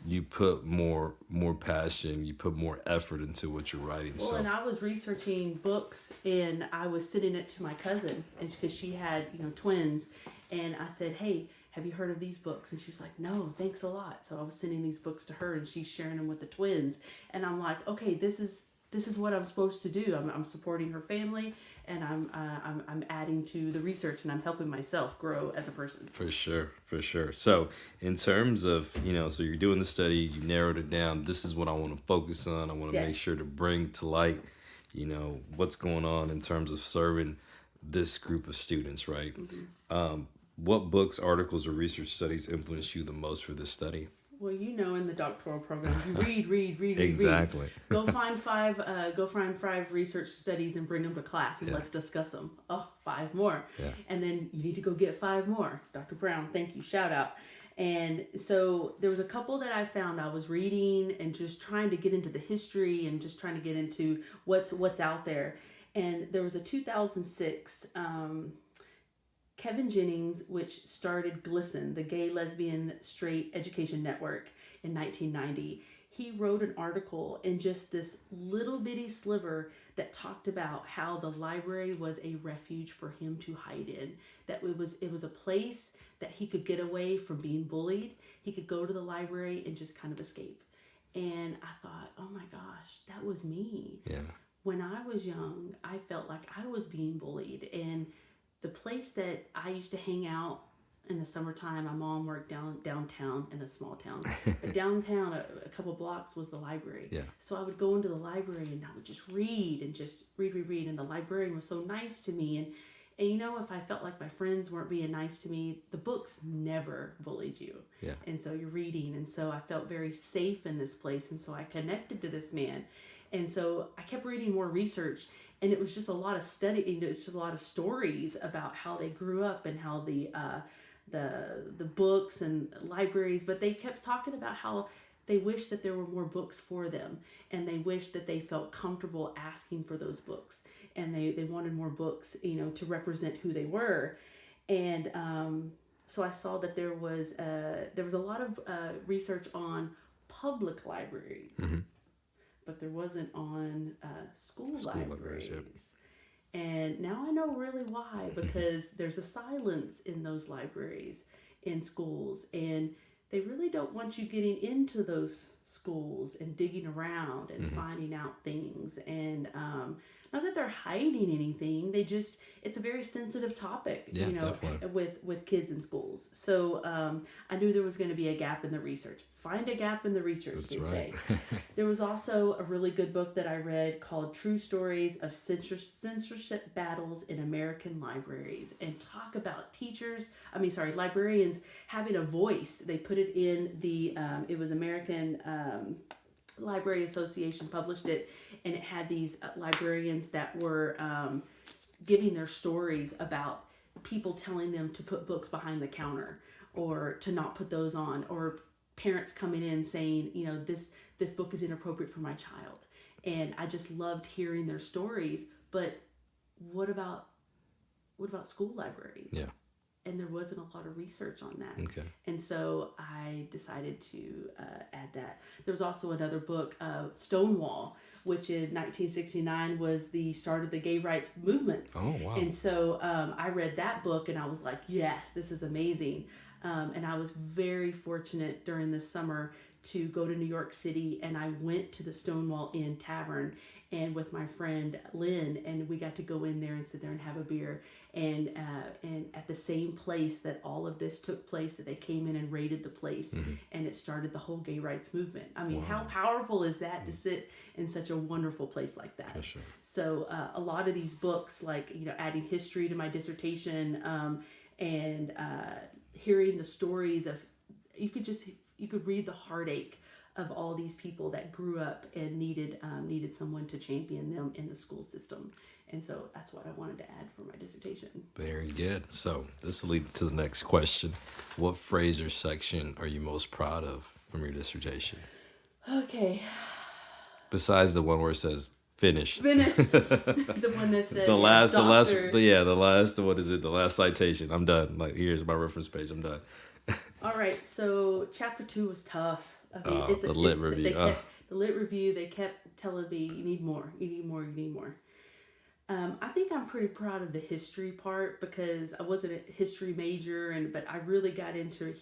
Speaker 2: you put more passion, you put more effort into what you're writing.
Speaker 3: Well, and I was researching books, and I was sending it to my cousin, and because she had twins, and I said, "Hey, have you heard of these books?" And she's like, "No, thanks a lot." So I was sending these books to her, and she's sharing them with the twins, and I'm like, "Okay, this is what I'm supposed to do. I'm supporting her family, and I'm adding to the research, and I'm helping myself grow as a person."
Speaker 2: For sure. So in terms of, so you're doing the study, you narrowed it down. This is what I want to focus on. I want to
Speaker 3: Yes.
Speaker 2: make sure to bring to light, what's going on in terms of serving this group of students, right?
Speaker 3: Mm-hmm.
Speaker 2: What books, articles, or research studies influenced you the most for this study?
Speaker 3: Well, in the doctoral program, you read.
Speaker 2: Exactly.
Speaker 3: Go find five research studies and bring them to class, and let's discuss them. Oh, 5 more.
Speaker 2: Yeah.
Speaker 3: And then you need to go get 5 more. Dr. Brown, thank you, shout out. And so there was a couple that I found. I was reading and just trying to get into the history and just trying to get into what's out there. And there was a 2006 Kevin Jennings, which started GLSEN, the Gay, Lesbian, Straight Education Network, in 1990. He wrote an article in just this little bitty sliver that talked about how the library was a refuge for him to hide in. That it was a place that he could get away from being bullied. He could go to the library and just kind of escape. And I thought, oh my gosh, that was me.
Speaker 2: Yeah.
Speaker 3: When I was young, I felt like I was being bullied, and the place that I used to hang out in the summertime, my mom worked downtown in a small town. But downtown, a couple blocks, was the library.
Speaker 2: Yeah.
Speaker 3: So I would go into the library and I would just read and just read. And the librarian was so nice to me. And if I felt like my friends weren't being nice to me, the books never bullied you.
Speaker 2: Yeah.
Speaker 3: And so you're reading. And so I felt very safe in this place. And so I connected to this man. And so I kept reading more research. And it was just a lot of study, just a lot of stories about how they grew up and how the books and libraries, but they kept talking about how they wish that there were more books for them, and they wish that they felt comfortable asking for those books, and they wanted more books, to represent who they were. And so I saw that there was a lot of research on public libraries. Mm-hmm. But there wasn't on school libraries. Yep. And now I know really why, because there's a silence in those libraries in schools, and they really don't want you getting into those schools and digging around and finding out things. And not that they're hiding anything, it's a very sensitive topic, with kids in schools. So I knew there was going to be a gap in the research. Find a gap in the research,
Speaker 2: That's
Speaker 3: they
Speaker 2: right.
Speaker 3: say. There was also a really good book that I read called True Stories of Censorship Battles in American Libraries, and talk about librarians having a voice. They put it in it was American Library Association published it, and it had these librarians that were giving their stories about people telling them to put books behind the counter or to not put those on, or parents coming in saying, this book is inappropriate for my child. And I just loved hearing their stories. But what about school libraries?
Speaker 2: Yeah.
Speaker 3: And there wasn't a lot of research on that.
Speaker 2: Okay.
Speaker 3: And so I decided to add that. There was also another book, Stonewall, which in 1969 was the start of the gay rights movement.
Speaker 2: Oh, wow.
Speaker 3: And so I read that book and I was like, yes, this is amazing. And I was very fortunate during this summer to go to New York City, and I went to the Stonewall Inn Tavern and with my friend Lynn, and we got to go in there and sit there and have a beer, and at the same place that all of this took place, that they came in and raided the place, and it started the whole gay rights movement. I mean, how powerful is that to sit in such a wonderful place like that?
Speaker 2: For sure.
Speaker 3: So a lot of these books, like adding history to my dissertation, and hearing the stories of, you could read the heartache of all these people that grew up and needed someone to champion them in the school system. And so that's what I wanted to add for my dissertation.
Speaker 2: Very good. So this will lead to the next question. What phrase or section are you most proud of from your dissertation?
Speaker 3: Okay.
Speaker 2: Besides the one where it says finished.
Speaker 3: Finished. The one that said
Speaker 2: the last, what is it? The last citation. I'm done. Like, here's my reference page. I'm done.
Speaker 3: All right. So chapter 2 was tough. I mean,
Speaker 2: the lit review.
Speaker 3: The lit review, they kept telling me, you need more, you need more, you need more. I think I'm pretty proud of the history part because I wasn't a history major, but I really got into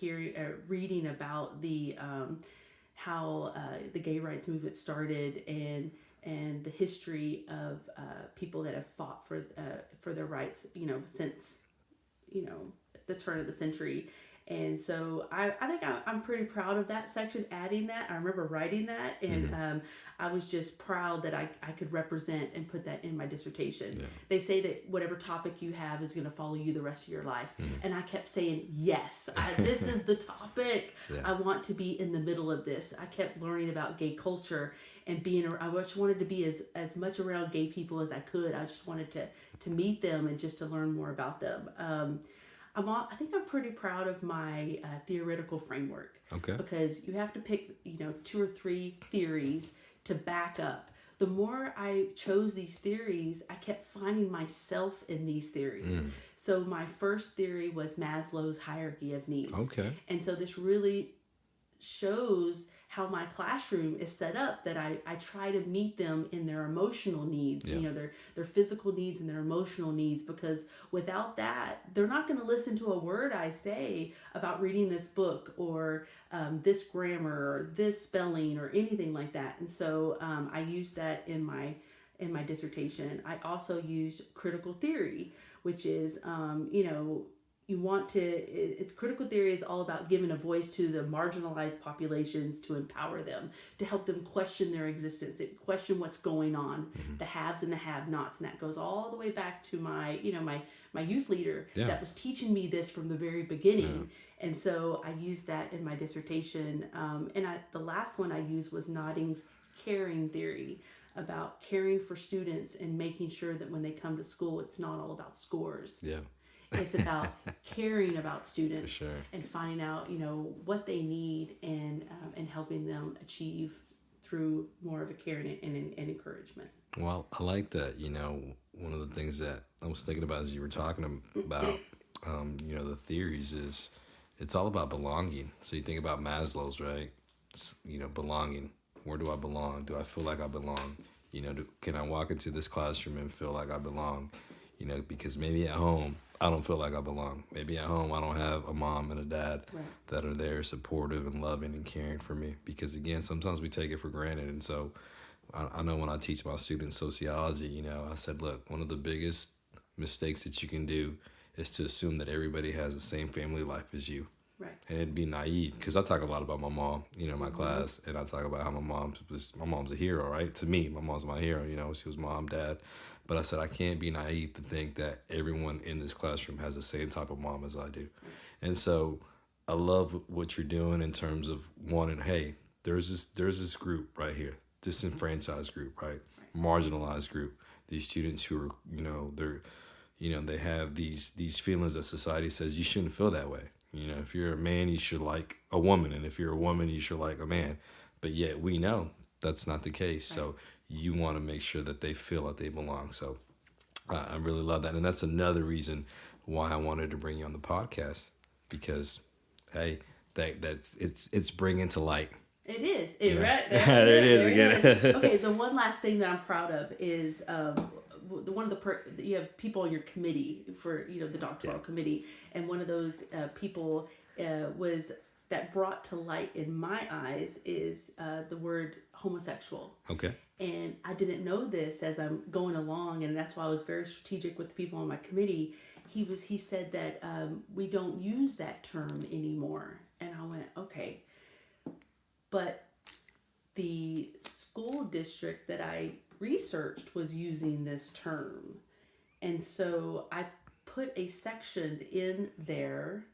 Speaker 3: reading about the how the gay rights movement started and the history of people that have fought for their rights, since the turn of the century. And so I think I'm pretty proud of that section, adding that. I remember writing that, and I was just proud that I could represent and put that in my dissertation. Yeah. They say that whatever topic you have is going to follow you the rest of your life. And I kept saying, yes, this is the topic. Yeah. I want to be in the middle of this. I kept learning about gay culture and I just wanted to be as much around gay people as I could. I just wanted to meet them and just to learn more about them. I think I'm pretty proud of my theoretical framework. Okay. Because you have to pick, 2 or 3 theories to back up. The more I chose these theories, I kept finding myself in these theories. So my first theory was Maslow's hierarchy of needs. Okay. And so this really shows how my classroom is set up, that I try to meet them in their emotional needs, their physical needs and their emotional needs, because without that, they're not going to listen to a word I say about reading this book or this grammar or this spelling or anything like that. And so I used that in my dissertation. I also used critical theory, which is, it's critical theory is all about giving a voice to the marginalized populations to empower them, to help them question their existence, question what's going on, the haves and the have-nots. And that goes all the way back to my youth leader that was teaching me this from the very beginning. Yeah. And so I used that in my dissertation. The last one I used was Notting's caring theory, about caring for students and making sure that when they come to school, it's not all about scores. Yeah. It's about caring about students and finding out, what they need and helping them achieve through more of a care and encouragement.
Speaker 2: Well, I like that. One of the things that I was thinking about as you were talking about, the theories is it's all about belonging. So you think about Maslow's, right? Belonging. Where do I belong? Do I feel like I belong? Can I walk into this classroom and feel like I belong? Because maybe at home, I don't feel like I belong. Maybe at home I don't have a mom and a dad that are there supportive and loving and caring for me. Because again, sometimes we take it for granted. And so I know when I teach my students sociology, I said, look, one of the biggest mistakes that you can do is to assume that everybody has the same family life as you. Right. And it'd be naive, because I talk a lot about my mom, in my class, and I talk about how my mom's a hero, right? To me, my mom's my hero, she was mom, dad. But I said, I can't be naive to think that everyone in this classroom has the same type of mom as I do. And so I love what you're doing in terms of wanting, hey, there's this group right here, disenfranchised group, right? Marginalized group. These students who are, they have these feelings that society says you shouldn't feel that way. If you're a man, you should like a woman. And if you're a woman, you should like a man. But yet we know that's not the case. Right. So you want to make sure that they feel that they belong. So I really love that. And that's another reason why I wanted to bring you on the podcast, because, hey, it's bringing to light.
Speaker 3: It is. Right?
Speaker 2: There it is again.
Speaker 3: Okay, the one last thing that I'm proud of is you have people on your committee for, the doctoral committee. And one of those people was that brought to light in my eyes is the word homosexual. Okay. And I didn't know this as I'm going along, and that's why I was very strategic with the people on my committee. He said that we don't use that term anymore. And I went, okay. But the school district that I researched was using this term. And so I put a section in there,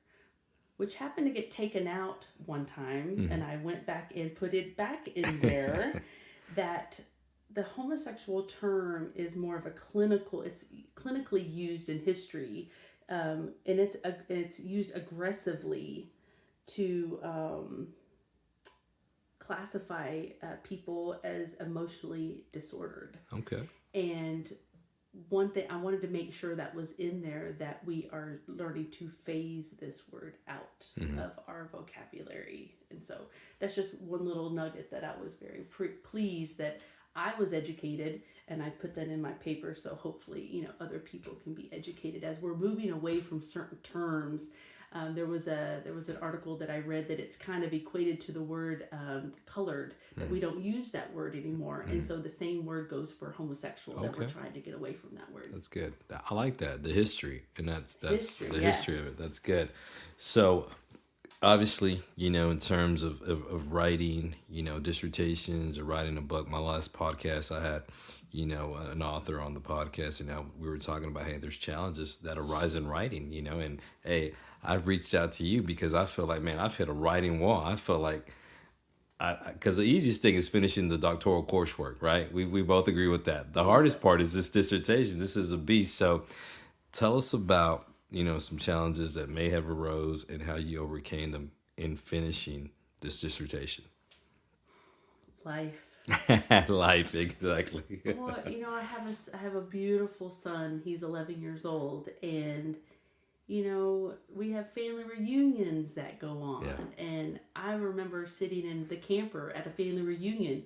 Speaker 3: which happened to get taken out one time, and I went back and put it back in there, that the homosexual term is more of a clinical. It's clinically used in history, and it's used aggressively to classify people as emotionally disordered.
Speaker 2: Okay.
Speaker 3: And one thing I wanted to make sure that was in there, that we are learning to phase this word out of our vocabulary. And so that's just one little nugget that I was very pleased that I was educated, and I put that in my paper. So hopefully, other people can be educated as we're moving away from certain terms. There was an article that I read that it's kind of equated to the word colored, that we don't use that word anymore, and so the same word goes for homosexual, that we're trying to get away from that word.
Speaker 2: That's good. I like that, the history, and that's
Speaker 3: History,
Speaker 2: the
Speaker 3: yes.
Speaker 2: history of it. That's good. So obviously, in terms of writing, dissertations or writing a book, my last podcast I had, an author on the podcast, and now we were talking about, hey, there's challenges that arise in writing, and hey, I've reached out to you because I feel like, man, I've hit a writing wall. I feel like, because the easiest thing is finishing the doctoral coursework, right? We both agree with that. The hardest part is this dissertation. This is a beast. So tell us about, some challenges that may have arose and how you overcame them in finishing this dissertation.
Speaker 3: Life.
Speaker 2: Life, exactly.
Speaker 3: Well, I have a beautiful son. He's 11 years old, and we have family reunions that go on.
Speaker 2: Yeah.
Speaker 3: And I remember sitting in the camper at a family reunion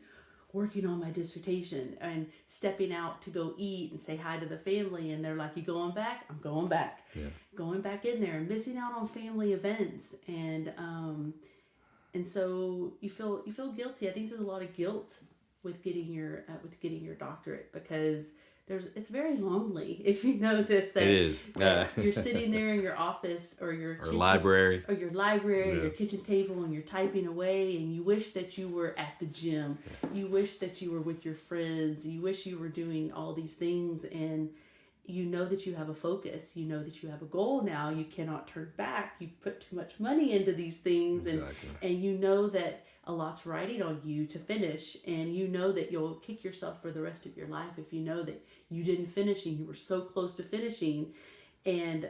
Speaker 3: working on my dissertation and stepping out to go eat and say hi to the family, and they're like, "You going back?" I'm going back.
Speaker 2: Yeah.
Speaker 3: Going back in there and missing out on family events, and so you feel guilty. I think there's a lot of guilt with getting your doctorate, because it's very lonely, if you know this. That
Speaker 2: it is.
Speaker 3: You're sitting there in your office or your kitchen,
Speaker 2: library
Speaker 3: or your kitchen table, and you're typing away, and you wish that you were at the gym. You wish that you were with your friends. You wish you were doing all these things, and you know that you have a focus. You know that you have a goal now. You cannot turn back. You've put too much money into these things,
Speaker 2: exactly.
Speaker 3: and you know that a lot's riding on you to finish, and you know that you'll kick yourself for the rest of your life if you know that you didn't finish and you were so close to finishing. And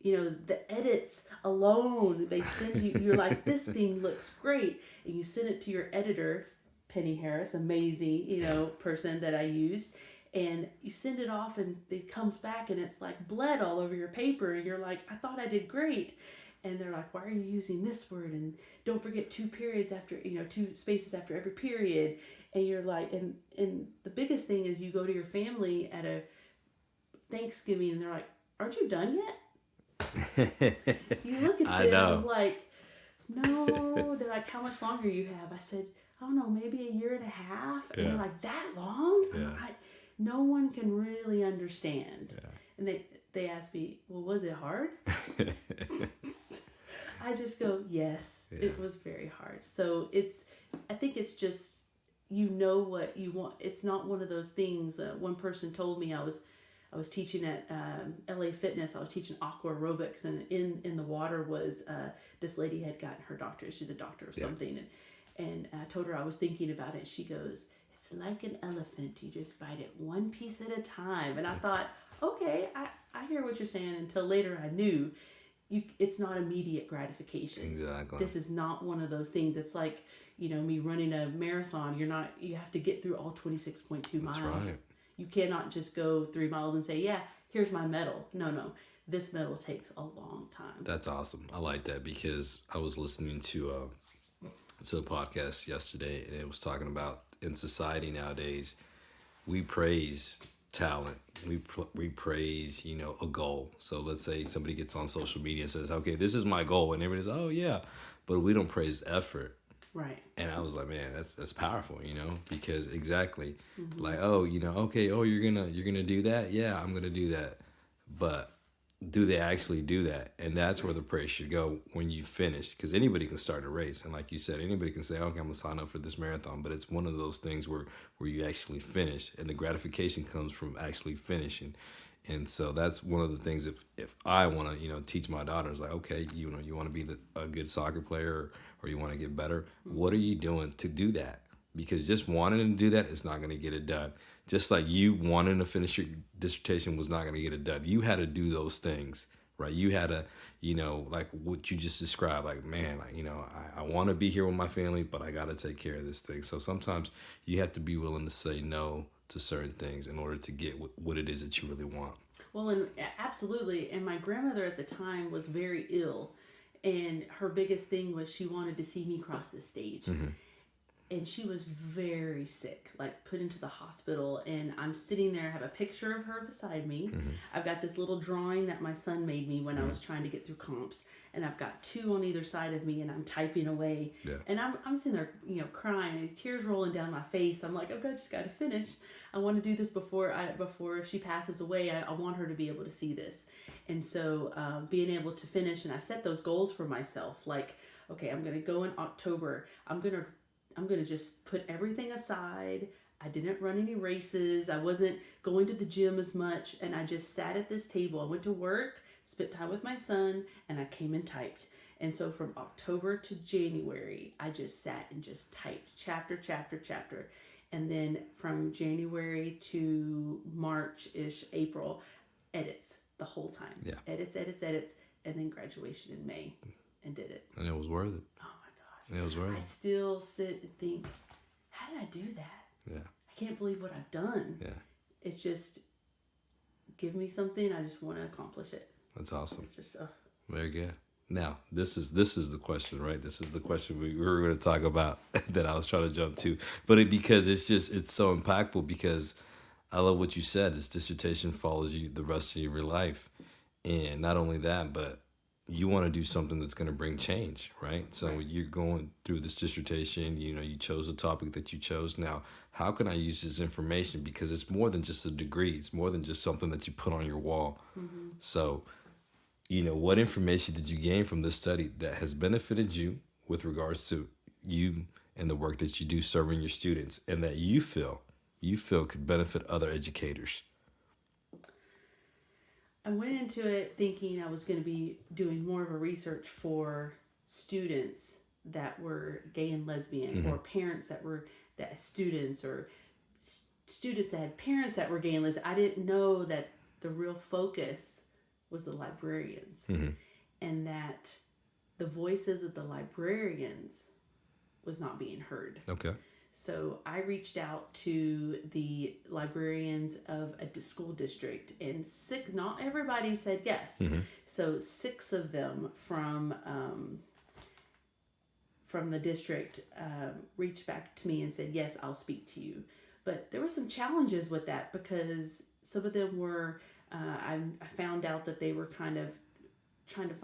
Speaker 3: the edits alone, they send you, you're like, this thing looks great, and you send it to your editor, Penny Harris, amazing person that I used, and you send it off, and it comes back and it's like bled all over your paper, and you're like, I thought I did great. And they're like, why are you using this word? And don't forget 2 periods after, 2 spaces after every period. And you're like, and the biggest thing is you go to your family at a Thanksgiving, and they're like, aren't you done yet? You look at them like, no. They're like, how much longer you have? I said, I don't know, maybe a year and a half. And they're like, that long?
Speaker 2: Yeah.
Speaker 3: No one can really understand.
Speaker 2: Yeah.
Speaker 3: And they asked me, well, was it hard? I just go, yes, it was very hard. So I think it's just, what you want. It's not one of those things. One person told me, I was teaching at LA Fitness. I was teaching aqua aerobics, and in the water was this lady had gotten her doctorate. She's a doctor of something, and I told her I was thinking about it. She goes, it's like an elephant. You just bite it one piece at a time. And I thought, okay, I hear what you're saying. Until later, I knew it's not immediate gratification.
Speaker 2: Exactly.
Speaker 3: This is not one of those things. It's like, me running a marathon. You have to get through all 26.2 miles.
Speaker 2: That's right.
Speaker 3: You cannot just go 3 miles and say, yeah, here's my medal. No. This medal takes a long time.
Speaker 2: That's awesome. I like that, because I was listening to a podcast yesterday, and it was talking about, in society nowadays, we praise talent. We praise, a goal. So let's say somebody gets on social media and says, okay, this is my goal. And everybody's, oh yeah, but we don't praise effort.
Speaker 3: Right.
Speaker 2: And I was like, man, that's powerful, because exactly like, oh, okay, oh, you're gonna do that. Yeah, I'm going to do that. But do they actually do that? And that's where the praise should go when you finish, because anybody can start a race. And like you said, anybody can say, okay, I'm gonna sign up for this marathon, but it's one of those things where you actually finish, and the gratification comes from actually finishing. And so that's one of the things, if I want to, teach my daughters, like, okay, you want to be a good soccer player, or you want to get better, what are you doing to do that? because just wanting to do that is not going to get it done. Just like you wanting to finish your dissertation was not going to get it done. You had to do those things, right? You had to, like what you just described, like, man, like, I want to be here with my family, but I got to take care of this thing. So sometimes you have to be willing to say no to certain things in order to get what it is that you really want.
Speaker 3: Well, and absolutely. And my grandmother at the time was very ill. And her biggest thing was she wanted to see me cross the stage. And she was very sick, like put into the hospital. And I'm sitting there, I have a picture of her beside me. I've got this little drawing that my son made me when I was trying to get through comps. And I've got 2 on either side of me, and I'm typing away.
Speaker 2: Yeah.
Speaker 3: And I'm sitting there, crying, and tears rolling down my face. I'm like, okay, I just got to finish. I want to do this before she passes away. I want her to be able to see this. And so being able to finish, and I set those goals for myself. Like, okay, I'm going to go in October. I'm going to just put everything aside. I didn't run any races. I wasn't going to the gym as much. And I just sat at this table. I went to work, spent time with my son, and I came and typed. And so from October to January, I just sat and just typed chapter. And then from January to March-ish, April, edits the whole time.
Speaker 2: Yeah.
Speaker 3: Edits. And then graduation in May, and did it.
Speaker 2: And it was worth it.
Speaker 3: Oh my gosh.
Speaker 2: It was worth
Speaker 3: I
Speaker 2: it.
Speaker 3: still sit and think, how did I do that?
Speaker 2: Yeah.
Speaker 3: I can't believe what I've done.
Speaker 2: Yeah.
Speaker 3: It's just, give me something, I just want to accomplish it.
Speaker 2: That's awesome.
Speaker 3: It's just,
Speaker 2: Very good. Now, this is the question, right? This is the question we were going to talk about that I was trying to jump to. But because it's so impactful, because I love what you said. This dissertation follows you the rest of your life. And not only that, but you want to do something that's going to bring change, right? So you're going through this dissertation, you chose the topic that you chose. Now, how can I use this information? Because it's more than just a degree. It's more than just something that you put on your wall. So, what information did you gain from this study that has benefited you with regards to you and the work that you do serving your students, and that you feel could benefit other educators?
Speaker 3: I went into it thinking I was going to be doing more of a research for students that were gay and lesbian, or parents students, or students that had parents that were gay and lesbian. I didn't know that the real focus was the librarians, and that the voices of the librarians was not being heard.
Speaker 2: Okay.
Speaker 3: So I reached out to the librarians of a school district, and not everybody said yes. So 6 of them from the district reached back to me and said, yes, I'll speak to you. But there were some challenges with that, because some of them were, I found out that they were kind of trying to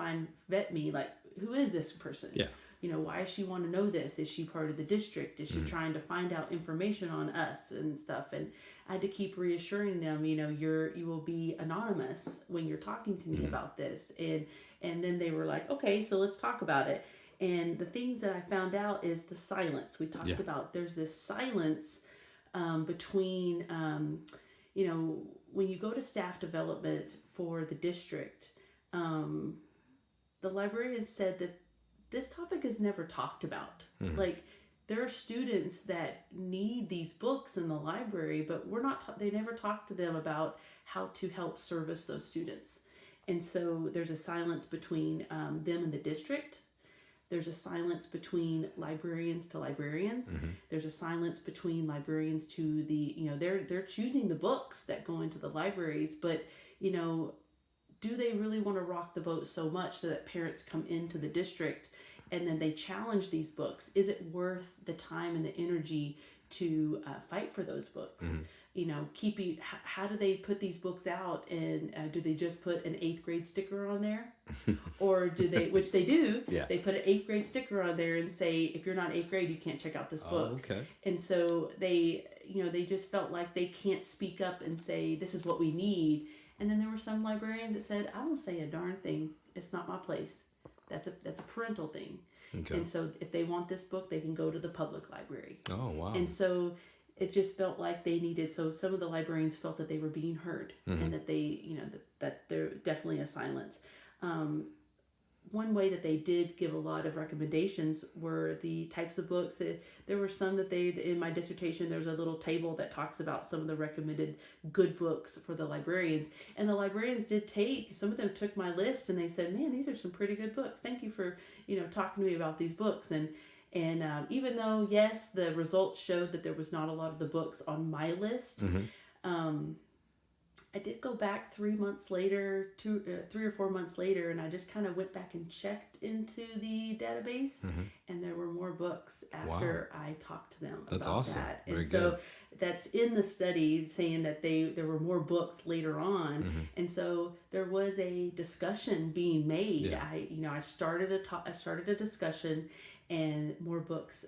Speaker 3: vet me, like, who is this person?
Speaker 2: Yeah.
Speaker 3: Why does she want to know this? Is she part of the district? Is she trying to find out information on us and stuff? And I had to keep reassuring them, you will be anonymous when you're talking to me about this. And then they were like, okay, so let's talk about it. And the things that I found out is the silence. We talked about, there's this silence between, when you go to staff development for the district, the librarian said that this topic is never talked about. Like, there are students that need these books in the library, but they never talk to them about how to help service those students. And so there's a silence between them and the district. There's a silence between librarians to librarians. There's a silence between librarians to they're choosing the books that go into the libraries, but do they really want to rock the boat so much so that parents come into the district and then they challenge these books? Is it worth the time and the energy to fight for those books? How do they put these books out, and do they just put an 8th grade sticker on there? Or do they, which they do, they put an 8th grade sticker on there and say, if you're not 8th grade, you can't check out this book.
Speaker 2: Okay.
Speaker 3: And so they just felt like they can't speak up and say, this is what we need. And then there were some librarians that said, I won't say a darn thing. It's not my place. That's a parental thing. Okay. And so if they want this book, they can go to the public library.
Speaker 2: Oh, wow.
Speaker 3: And so it just felt like they needed, so some of the librarians felt that they were being heard, and that they, that there definitely a silence. one way that they did give a lot of recommendations were the types of books. There were some that in my dissertation, there's a little table that talks about some of the recommended good books for the librarians. And the librarians some of them took my list and they said, man, these are some pretty good books. Thank you for, talking to me about these books. And even though, yes, the results showed that there was not a lot of the books on my list, I did go back 3 months later, 3 or 4 months later, and I just kind of went back and checked into the database, and there were more books after I talked to them
Speaker 2: That's
Speaker 3: about
Speaker 2: awesome.
Speaker 3: that.
Speaker 2: Very
Speaker 3: And so
Speaker 2: good.
Speaker 3: that's in the study saying that there were more books later on, and so there was a discussion being made.
Speaker 2: Yeah.
Speaker 3: I started a discussion, and more books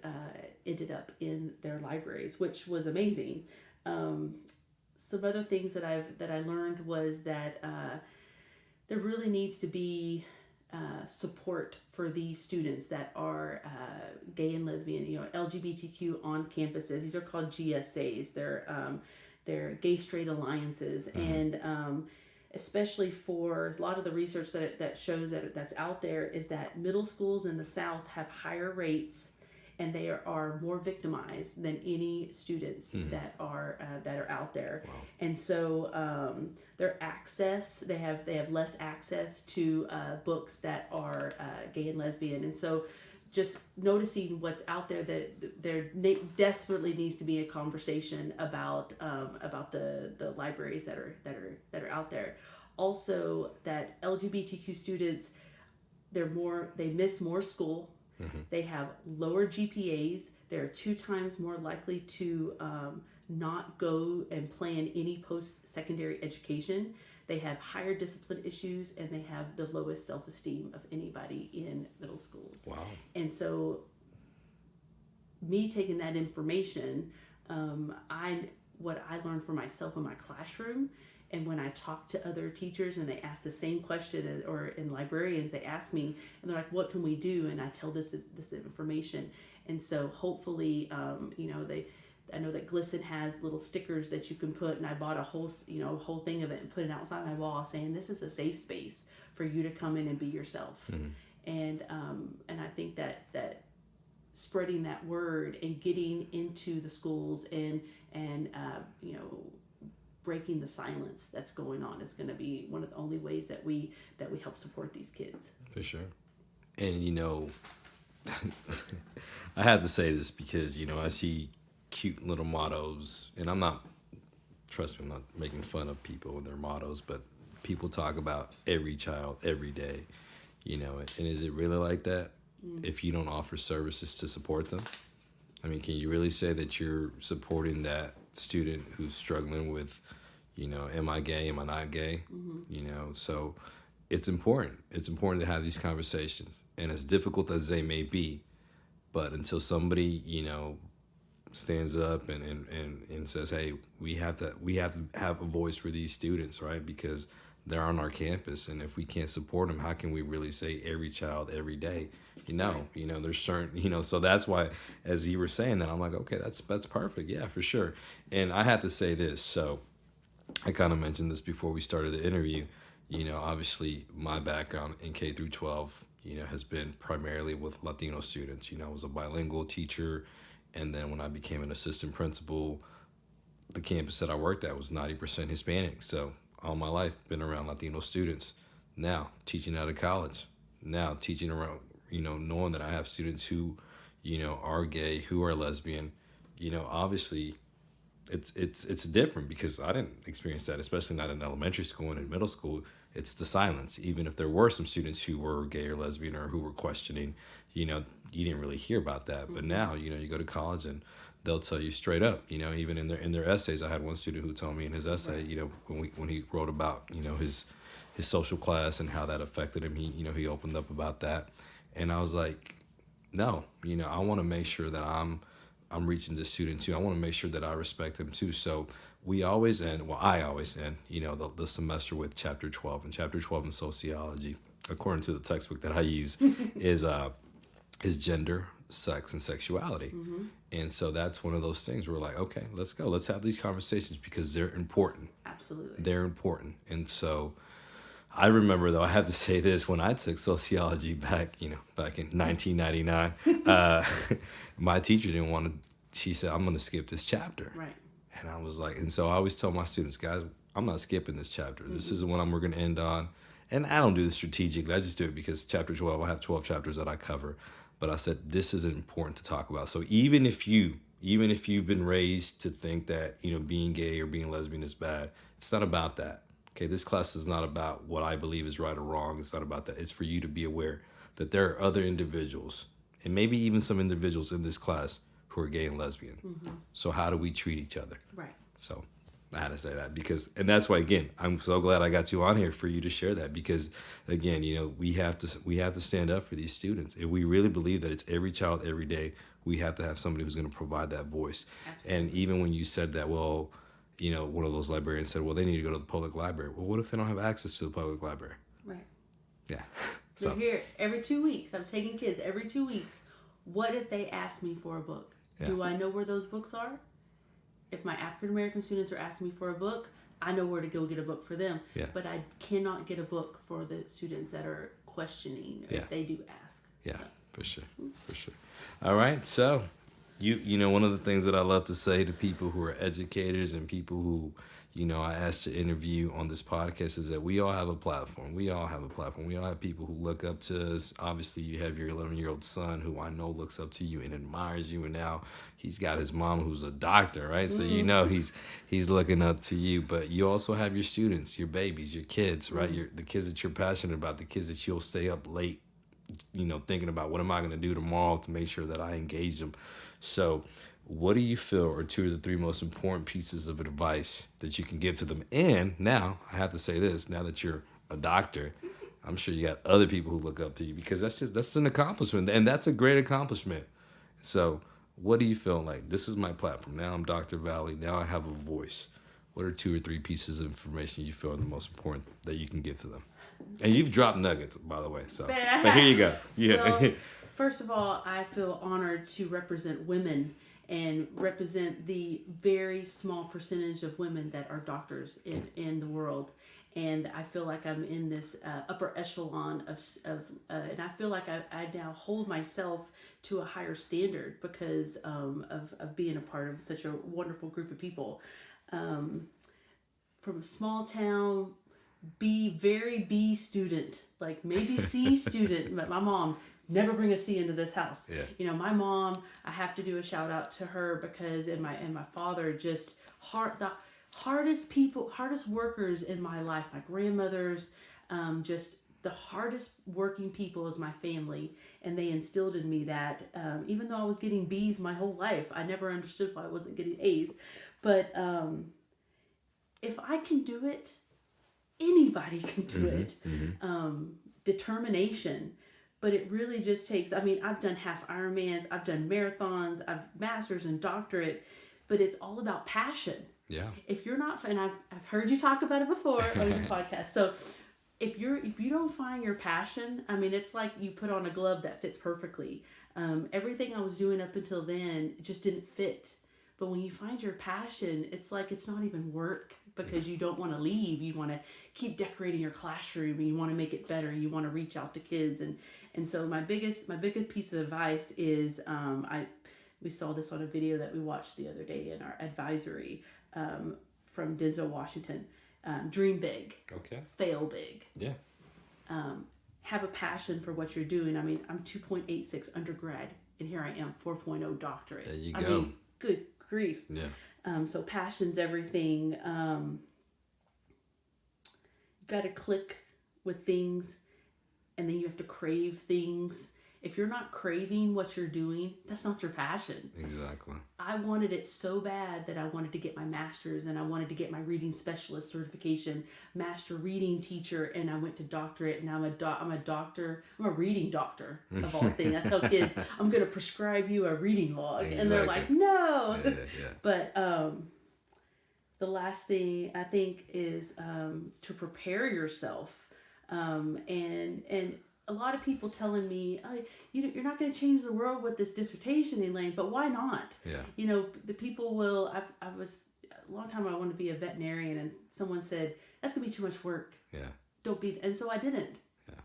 Speaker 3: ended up in their libraries, which was amazing. Some other things that I learned was that there really needs to be support for these students that are gay and lesbian, LGBTQ on campuses. These are called GSAs. They're gay straight alliances, and especially for a lot of the research that shows that's out there is that middle schools in the South have higher rates, and they are more victimized than any students that are out there.
Speaker 2: Wow.
Speaker 3: And so they have less access to books that are gay and lesbian. And so just noticing what's out there, that there desperately needs to be a conversation about the libraries that are out there. Also, that LGBTQ students, they miss more school. They have lower GPAs. They're 2 times more likely to not go and plan any post-secondary education. They have higher discipline issues, and they have the lowest self-esteem of anybody in middle schools.
Speaker 2: Wow.
Speaker 3: And so me taking that information, what I learned for myself in my classroom, and when I talk to other teachers and they ask the same question, or in librarians, they ask me, and they're like, what can we do? And I tell this information. And so hopefully, I know that GLSEN has little stickers that you can put, and I bought a whole thing of it and put it outside my wall saying, this is a safe space for you to come in and be yourself. And I think that spreading that word and getting into the schools and breaking the silence that's going on is going to be one of the only ways that we help support these kids.
Speaker 2: For sure. And I have to say this because I see cute little mottos, and I'm not making fun of people and their mottos, but people talk about every child every day, and is it really like that if you don't offer services to support them? I mean, can you really say that you're supporting that student who's struggling with, am I gay, am I not gay? So it's important. It's important to have these conversations, and as difficult as they may be, but until somebody, stands up and says, hey, we have to have a voice for these students, right? Because they're on our campus, and if we can't support them, how can we really say every child every day? There's certain, so that's why, as you were saying that, I'm like, okay, that's perfect. Yeah, for sure. And I have to say this. So I kind of mentioned this before we started the interview. Obviously my background in K through 12, has been primarily with Latino students. I was a bilingual teacher. And then when I became an assistant principal, the campus that I worked at was 90% Hispanic. So all my life, been around Latino students. Now teaching out of college. Now teaching around, knowing that I have students who, are gay, who are lesbian. Obviously it's different because I didn't experience that, especially not in elementary school and in middle school. It's the silence. Even if there were some students who were gay or lesbian or who were questioning, you didn't really hear about that. But now, you go to college and they'll tell you straight up, even in their essays. I had one student who told me in his essay, when he wrote about, his social class and how that affected him, he opened up about that. And I was like, no, I want to make sure that I'm reaching this student too. I want to make sure that I respect them too. So I always end, the semester with chapter 12. And chapter 12 in sociology, according to the textbook that I use, is gender, sex, and sexuality. And so that's one of those things where we're like, okay, let's go. Let's have these conversations because they're important.
Speaker 3: Absolutely.
Speaker 2: They're important. And so I remember, though, I have to say this, when I took sociology back in 1999, my teacher didn't want to, she said, I'm going to skip this chapter.
Speaker 3: Right.
Speaker 2: And I was like, and so I always tell my students, guys, I'm not skipping this chapter. This is the one we're going to end on. And I don't do this strategically. I just do it because chapter 12, I have 12 chapters that I cover. But I said, this is important to talk about. So even if you've been raised to think that, being gay or being lesbian is bad, it's not about that. Okay, this class is not about what I believe is right or wrong. It's not about that. It's for you to be aware that there are other individuals, and maybe even some individuals in this class who are gay and lesbian. Mm-hmm. So how do we treat each other?
Speaker 3: Right.
Speaker 2: So I had to say that and that's why, again, I'm so glad I got you on here for you to share that, because again, we have to stand up for these students. If we really believe that it's every child every day, we have to have somebody who's going to provide that voice. Absolutely. And even when you said that, well, one of those librarians said, well, they need to go to the public library. Well, what if they don't have access to the public library?
Speaker 3: Right.
Speaker 2: Yeah.
Speaker 3: So they're here every 2 weeks. I'm taking kids every 2 weeks. What if they ask me for a book? Yeah. Do I know where those books are? If my African-American students are asking me for a book, I know where to go get a book for them. Yeah. But I cannot get a book for the students that are questioning if they do ask.
Speaker 2: Yeah, so. For sure. All right, so one of the things that I love to say to people who are educators and people who, I asked to interview on this podcast is that we all have a platform. We all have people who look up to us. Obviously, you have your 11-year-old son who I know looks up to you and admires you, and now he's got his mom who's a doctor, right? So he's looking up to you. But you also have your students, your babies, your kids, right? The kids that you're passionate about, the kids that you'll stay up late, thinking about what am I going to do tomorrow to make sure that I engage them. So what do you feel are 2 or the 3 most important pieces of advice that you can give to them? And now, I have to say this, now that you're a doctor, I'm sure you got other people who look up to you, because that's an accomplishment, and that's a great accomplishment. So what do you feel like? This is my platform. Now I'm Dr. Vallie. Now I have a voice. What are 2 or 3 pieces of information you feel are the most important that you can give to them? And you've dropped nuggets, by the way. So, but here you go. Yeah.
Speaker 3: Well, first of all, I feel honored to represent women and represent the very small percentage of women that are doctors in the world. And I feel like I'm in this upper echelon of and I feel like I now hold myself to a higher standard because of being a part of such a wonderful group of people. From a small town, B student, like maybe C student, but my mom, never bring a C into this house. Yeah. My mom, I have to do a shout out to her because and my father, just the hardest workers in my life, my grandmothers, just the hardest working people is my family, and they instilled in me that even though I was getting B's my whole life, I never understood why I wasn't getting A's. But if I can do it, anybody can do it. Mm-hmm. Determination. But it really just takes, I've done half Ironmans, I've done marathons, I've master's and doctorate, but it's all about passion.
Speaker 2: Yeah.
Speaker 3: If you're not, and I've heard you talk about it before on your podcast. So if you don't find your passion, it's like you put on a glove that fits perfectly. Everything I was doing up until then just didn't fit. But when you find your passion, it's like it's not even work, because you don't want to leave. You want to keep decorating your classroom, and you want to make it better. You want to reach out to kids, and so my biggest piece of advice is we saw this on a video that we watched the other day in our advisory from Denzel Washington. Dream big. Okay. Fail big.
Speaker 2: Yeah.
Speaker 3: Have a passion for what you're doing. I'm 2.86 undergrad, and here I am 4.0 doctorate.
Speaker 2: There you go.
Speaker 3: Good grief.
Speaker 2: Yeah.
Speaker 3: So passion's everything. You got to click with things, and then you have to crave things. If you're not craving what you're doing, that's not your passion.
Speaker 2: Exactly.
Speaker 3: I wanted it so bad that I wanted to get my master's, and I wanted to get my reading specialist certification, master reading teacher, and I went to doctorate, and I'm a doctor. I'm a reading doctor of all things. I tell kids, I'm going to prescribe you a reading log. Exactly. And they're like, no. Yeah. But the last thing I think is to prepare yourself, and a lot of people telling me, oh, you're not going to change the world with this dissertation, Elaine, but why not?
Speaker 2: Yeah.
Speaker 3: The people will, a long time I wanted to be a veterinarian, and someone said, that's going to be too much work.
Speaker 2: Yeah.
Speaker 3: Don't be, and so I didn't.
Speaker 2: Yeah.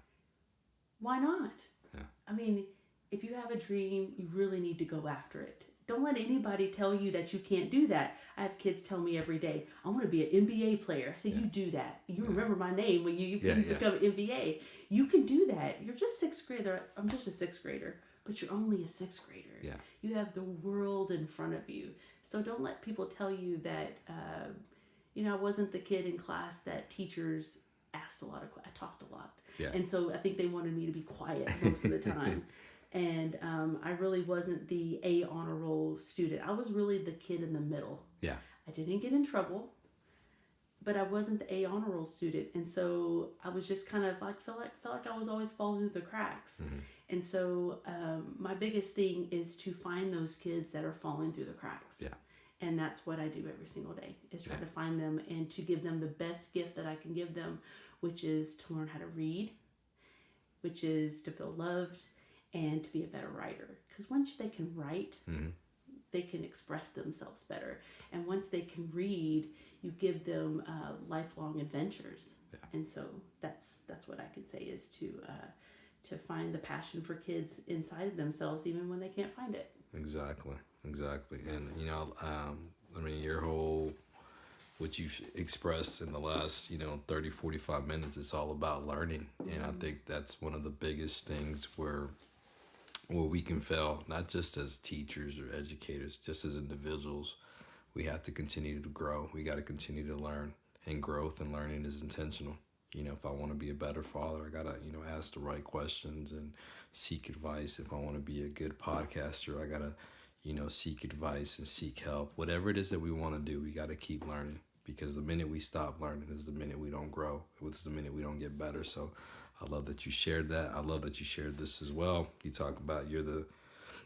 Speaker 3: Why not?
Speaker 2: Yeah.
Speaker 3: I mean, if you have a dream, you really need to go after it. Don't let anybody tell you that you can't do that. I have kids tell me every day, I want to be an NBA player. I say, you do that. You remember my name when you become an NBA. You can do that. You're just sixth grader. I'm just a sixth grader, but you're only a sixth grader.
Speaker 2: Yeah.
Speaker 3: You have the world in front of you. So don't let people tell you that, I wasn't the kid in class that teachers asked a lot of, I talked a lot.
Speaker 2: Yeah.
Speaker 3: And so I think they wanted me to be quiet most of the time. And I really wasn't the A honor roll student. I was really the kid in the middle.
Speaker 2: Yeah.
Speaker 3: I didn't get in trouble, but I wasn't the A honor roll student. And so I was just kind of like, felt like I was always falling through the cracks.
Speaker 2: Mm-hmm.
Speaker 3: And so my biggest thing is to find those kids that are falling through the cracks.
Speaker 2: Yeah.
Speaker 3: And that's what I do every single day, is try to find them and to give them the best gift that I can give them, which is to learn how to read, which is to feel loved, and to be a better writer. Because once they can write, they can express themselves better. And once they can read, you give them lifelong adventures.
Speaker 2: Yeah.
Speaker 3: And so that's what I can say, is to find the passion for kids inside of themselves, even when they can't find it.
Speaker 2: Exactly. And, your whole, what you've expressed in the last, 30, 45 minutes, it's all about learning. And I think that's one of the biggest things where we can fail, not just as teachers or educators, just as individuals. We have to continue to grow. We got to continue to learn, and growth and learning is intentional. If I want to be a better father, I got to, ask the right questions and seek advice. If I want to be a good podcaster, I got to, seek advice and seek help. Whatever it is that we want to do, we got to keep learning, because the minute we stop learning is the minute we don't grow. It's the minute we don't get better. So I love that you shared that. I love that you shared this as well. You talk about you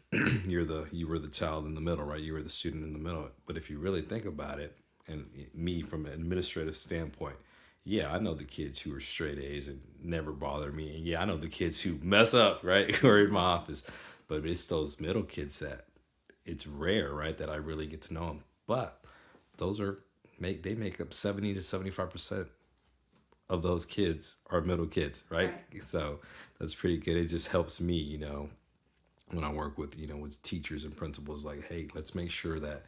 Speaker 2: were the child in the middle, right? You were the student in the middle. But if you really think about it, and me from an administrative standpoint, yeah, I know the kids who are straight A's and never bother me. And yeah, I know the kids who mess up, right? Who are in my office. But it's those middle kids that it's rare, right? That I really get to know them. But those they make up 70 to 75% of those kids are middle kids, right? So that's pretty good. It just helps me, when I work with, with teachers and principals, like, hey, let's make sure that,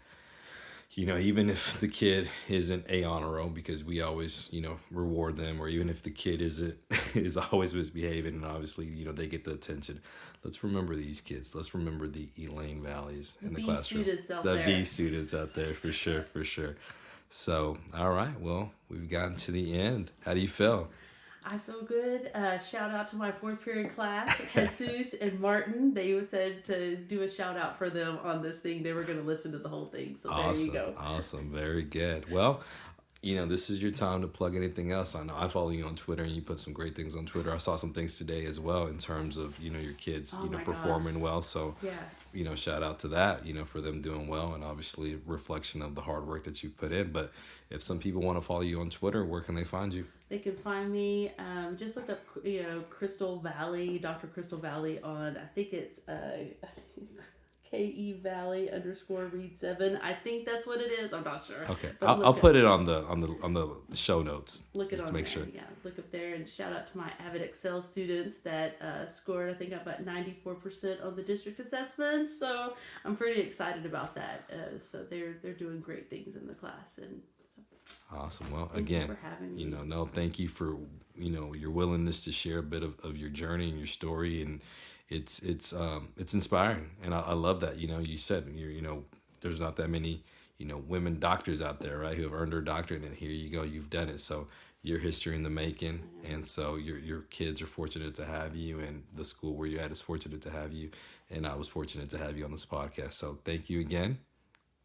Speaker 2: even if the kid isn't A honor roll, because we always, reward them, or even if the kid is always misbehaving, and obviously, they get the attention. Let's remember these kids. Let's remember the Elaine Vallies in the classroom. The B students out there, for sure. So, all right, well, we've gotten to the end. How do you feel?
Speaker 3: I feel good. Shout out to my fourth period class, Jesus and Martin. They said to do a shout out for them on this thing. They were going to listen to the whole thing. So there you go.
Speaker 2: Awesome. Very good. Well, this is your time to plug anything else. I know I follow you on Twitter, and you put some great things on Twitter. I saw some things today as well in terms of, your kids, performing well. So, shout out to that, for them doing well, and obviously a reflection of the hard work that you put in. But if some people want to follow you on Twitter, where can they find you?
Speaker 3: They can find me, just look up, Crystal Vallie, Dr. Crystal Vallie on, I think it's KE Vallie _read 7. I think that's what it is. I'm not sure.
Speaker 2: Okay, I'll put it on the show notes.
Speaker 3: Look it
Speaker 2: just
Speaker 3: on
Speaker 2: to make
Speaker 3: there.
Speaker 2: sure.
Speaker 3: Yeah, look up there, and shout out to my Avid Excel students that scored, I think, about 94% on the district assessment. So I'm pretty excited about that. So they're doing great things in the class, and so.
Speaker 2: Awesome. Well,
Speaker 3: Thank
Speaker 2: again,
Speaker 3: you for having me.
Speaker 2: Thank you for your willingness to share a bit of your journey and your story, and it's inspiring, and I love that. You said there's not that many women doctors out there, right, who have earned their doctorate, and here you go, you've done it. So your history in the making, and so your kids are fortunate to have you, and the school where you're at is fortunate to have you, and I was fortunate to have you on this podcast. So thank you again,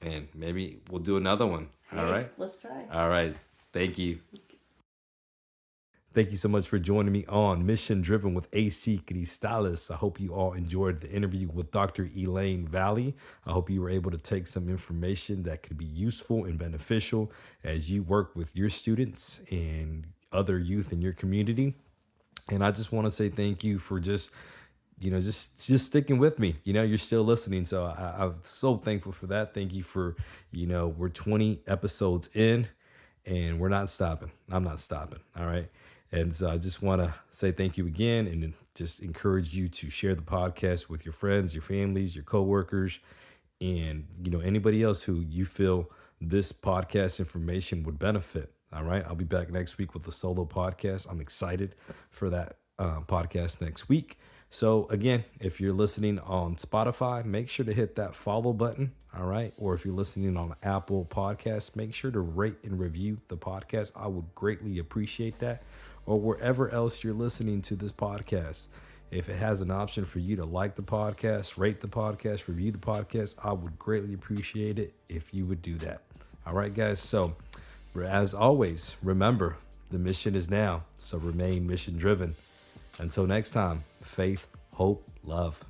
Speaker 2: and maybe we'll do another one.
Speaker 3: Hey,
Speaker 2: all right,
Speaker 3: let's try.
Speaker 2: All right, thank you. Thank you so much for joining me on Mission Driven with AC Cristales. I hope you all enjoyed the interview with Dr. Elaine Vallie. I hope you were able to take some information that could be useful and beneficial as you work with your students and other youth in your community. And I just want to say thank you for just sticking with me. You're still listening. So I'm so thankful for that. Thank you for, we're 20 episodes in, and we're not stopping. I'm not stopping. All right. And so I just want to say thank you again and just encourage you to share the podcast with your friends, your families, your coworkers, and anybody else who you feel this podcast information would benefit. All right. I'll be back next week with a solo podcast. I'm excited for that podcast next week. So again, if you're listening on Spotify, make sure to hit that follow button. All right. Or if you're listening on Apple Podcasts, make sure to rate and review the podcast. I would greatly appreciate that. Or wherever else you're listening to this podcast. If it has an option for you to like the podcast, rate the podcast, review the podcast, I would greatly appreciate it if you would do that. All right, guys. So as always, remember, the mission is now. So remain mission driven. Until next time, faith, hope, love.